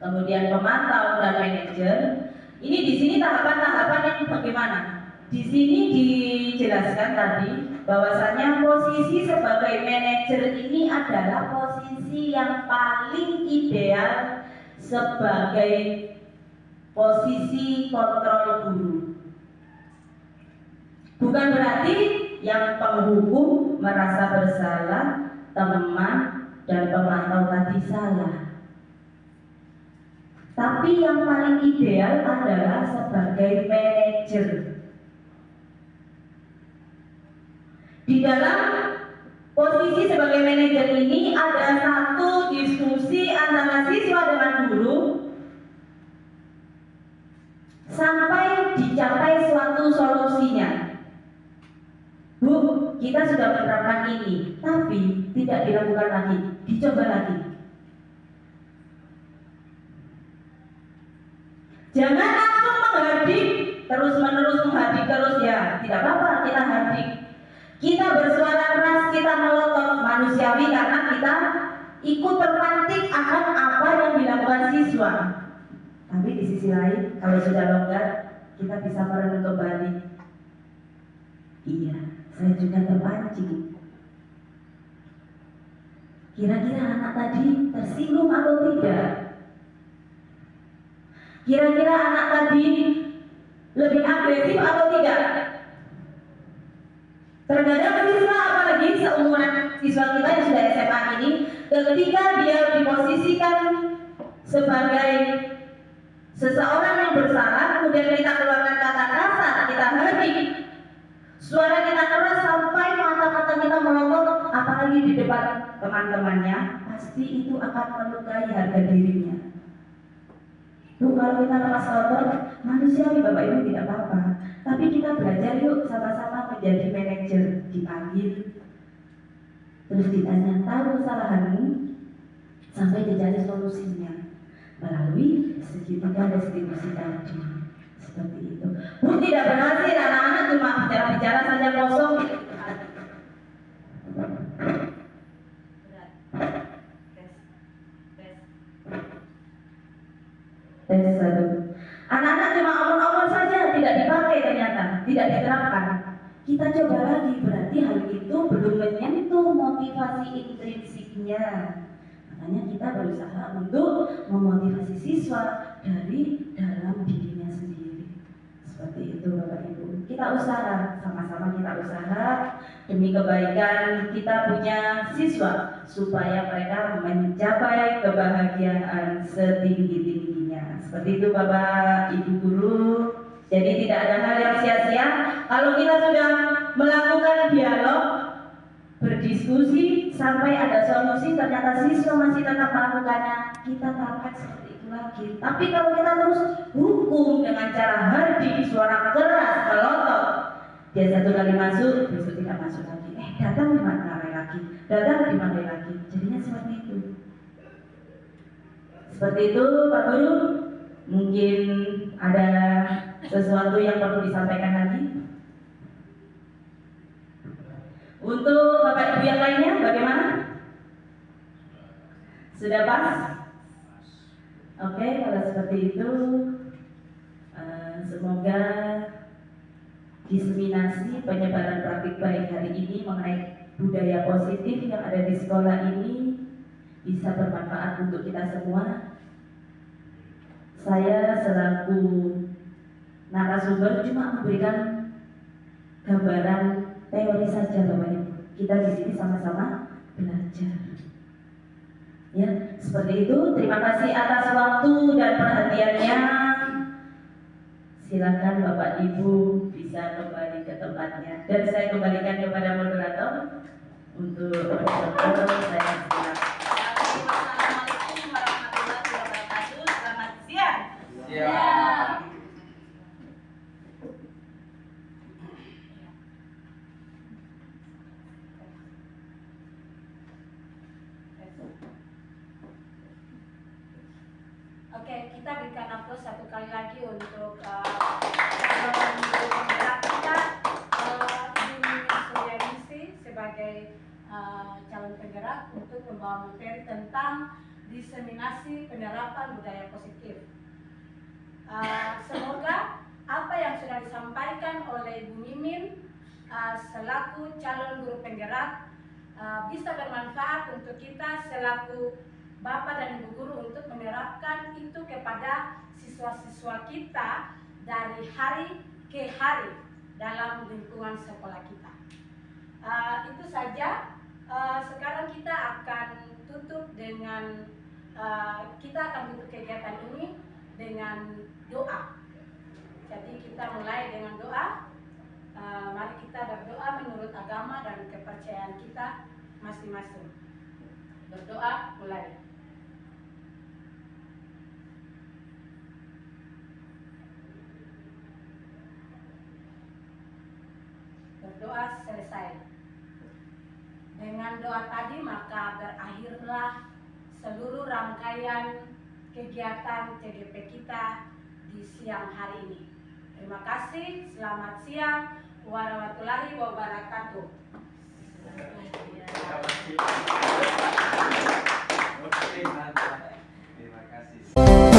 kemudian pemantau dan manajer. Ini di sini tahapan-tahapan yang bagaimana? Di sini dijelaskan tadi bahwasanya posisi sebagai manajer ini adalah posisi yang paling ideal sebagai posisi kontrol guru. Bukan berarti yang penghukum merasa bersalah, teman dan pemantau tadi salah. Tapi yang paling ideal adalah sebagai manajer. Di dalam posisi sebagai manajer ini ada satu diskusi antara siswa dengan guru sampai dicapai suatu solusinya. Bu, kita sudah menerapkan ini, tapi tidak dilakukan lagi, dicoba lagi. Jangan langsung menghadik, terus-menerus menghadik terus ya, tidak apa-apa kita hadik. Kita bersuara keras, kita melotot manusiawi karena kita ikut terpantik akan apa yang dilakukan siswa. Tapi di sisi lain, kalau sudah longgar, kita bisa merenung kembali. Iya, saya juga terpancing. Kira-kira anak tadi tersinggung atau tidak? Kira-kira anak tadi lebih agresif atau tidak? Terkadang siswa, apalagi seumuran siswa kita yang sudah SMA ini, ketika dia diposisikan sebagai seseorang yang bersalah, kemudian kita keluarkan kata kasar, kita hadik, suara kita keras sampai mata-mata kita melotot, apalagi di depan teman-temannya, pasti itu akan melukai harga dirinya. Bu, kalau kita lepas kotor, manusiawi Bapak Ibu tidak apa-apa. Tapi kita belajar yuk sama-sama menjadi manajer, dipanggil, terus ditanya, tahu kesalahanmu, sampai dicari solusinya melalui segitiga restitusi tadi. Seperti itu. Bu, tidak berhasil, anak-anak cuma bicara-bicara saja kosong. Tes 1. Anak-anak cuma omong-omong saja, tidak dipakai ternyata, tidak diterapkan. Kita coba lagi, berarti hal itu belum menyentuh motivasi intrinsiknya. Makanya kita berusaha untuk memotivasi siswa dari dalam dirinya sendiri. Seperti itu Bapak Ibu. Kita usaha, sama-sama kita usaha demi kebaikan kita punya siswa, supaya mereka mencapai kebahagiaan setinggi-tingginya. Seperti itu Bapak Ibu Guru. Jadi tidak ada hal yang sia-sia. Kalau kita sudah melakukan dialog, berdiskusi sampai ada solusi, ternyata siswa masih tetap melakukannya, kita terapkan seperti itu lagi. Tapi kalau kita terus hukum dengan cara hadik, suara keras, melotot, dia satu kali masuk, besok tidak masuk lagi. Datang 5 kali lagi, datang 5 kali lagi. Jadinya seperti itu. Seperti itu Pak Guru. Mungkin ada sesuatu yang perlu disampaikan lagi. Untuk Bapak Ibu yang lainnya bagaimana? Sudah pas? Oke, kalau seperti itu semoga diseminasi penyebaran praktik baik hari ini mengenai budaya positif yang ada di sekolah ini bisa bermanfaat untuk kita semua. Saya selaku narasumber cuma memberikan gambaran teori saja Bapak Ibu. Kita di sini sama-sama belajar. Ya, seperti itu. Terima kasih atas waktu dan perhatiannya. Silakan Bapak Ibu bisa kembali ke tempatnya. Dan saya kembalikan kepada moderator untuk moderator saya silakan. Assalamualaikum warahmatullahi wabarakatuh. Selamat siang. Siap. Oke, kita berikan aplaus satu kali lagi untuk calon guru penggerak kita, Ibu Suryadisi sebagai calon penggerak untuk membawa materi tentang diseminasi penerapan budaya positif. Semoga apa yang sudah disampaikan oleh Ibu Mimin selaku calon guru penggerak bisa bermanfaat untuk kita selaku Bapak dan Ibu guru untuk menerapkan itu kepada siswa-siswa kita dari hari ke hari dalam lingkungan sekolah kita. Itu saja. Sekarang kita akan tutup dengan kita akan tutup kegiatan ini dengan doa. Jadi kita mulai dengan doa. Mari kita berdoa menurut agama dan kepercayaan kita masing-masing. Berdoa mulai. Berdoa selesai. Dengan doa tadi maka berakhirlah seluruh rangkaian kegiatan TGP kita di siang hari ini. Terima kasih, selamat siang warahmatullahi wabarakatuh. Terima kasih.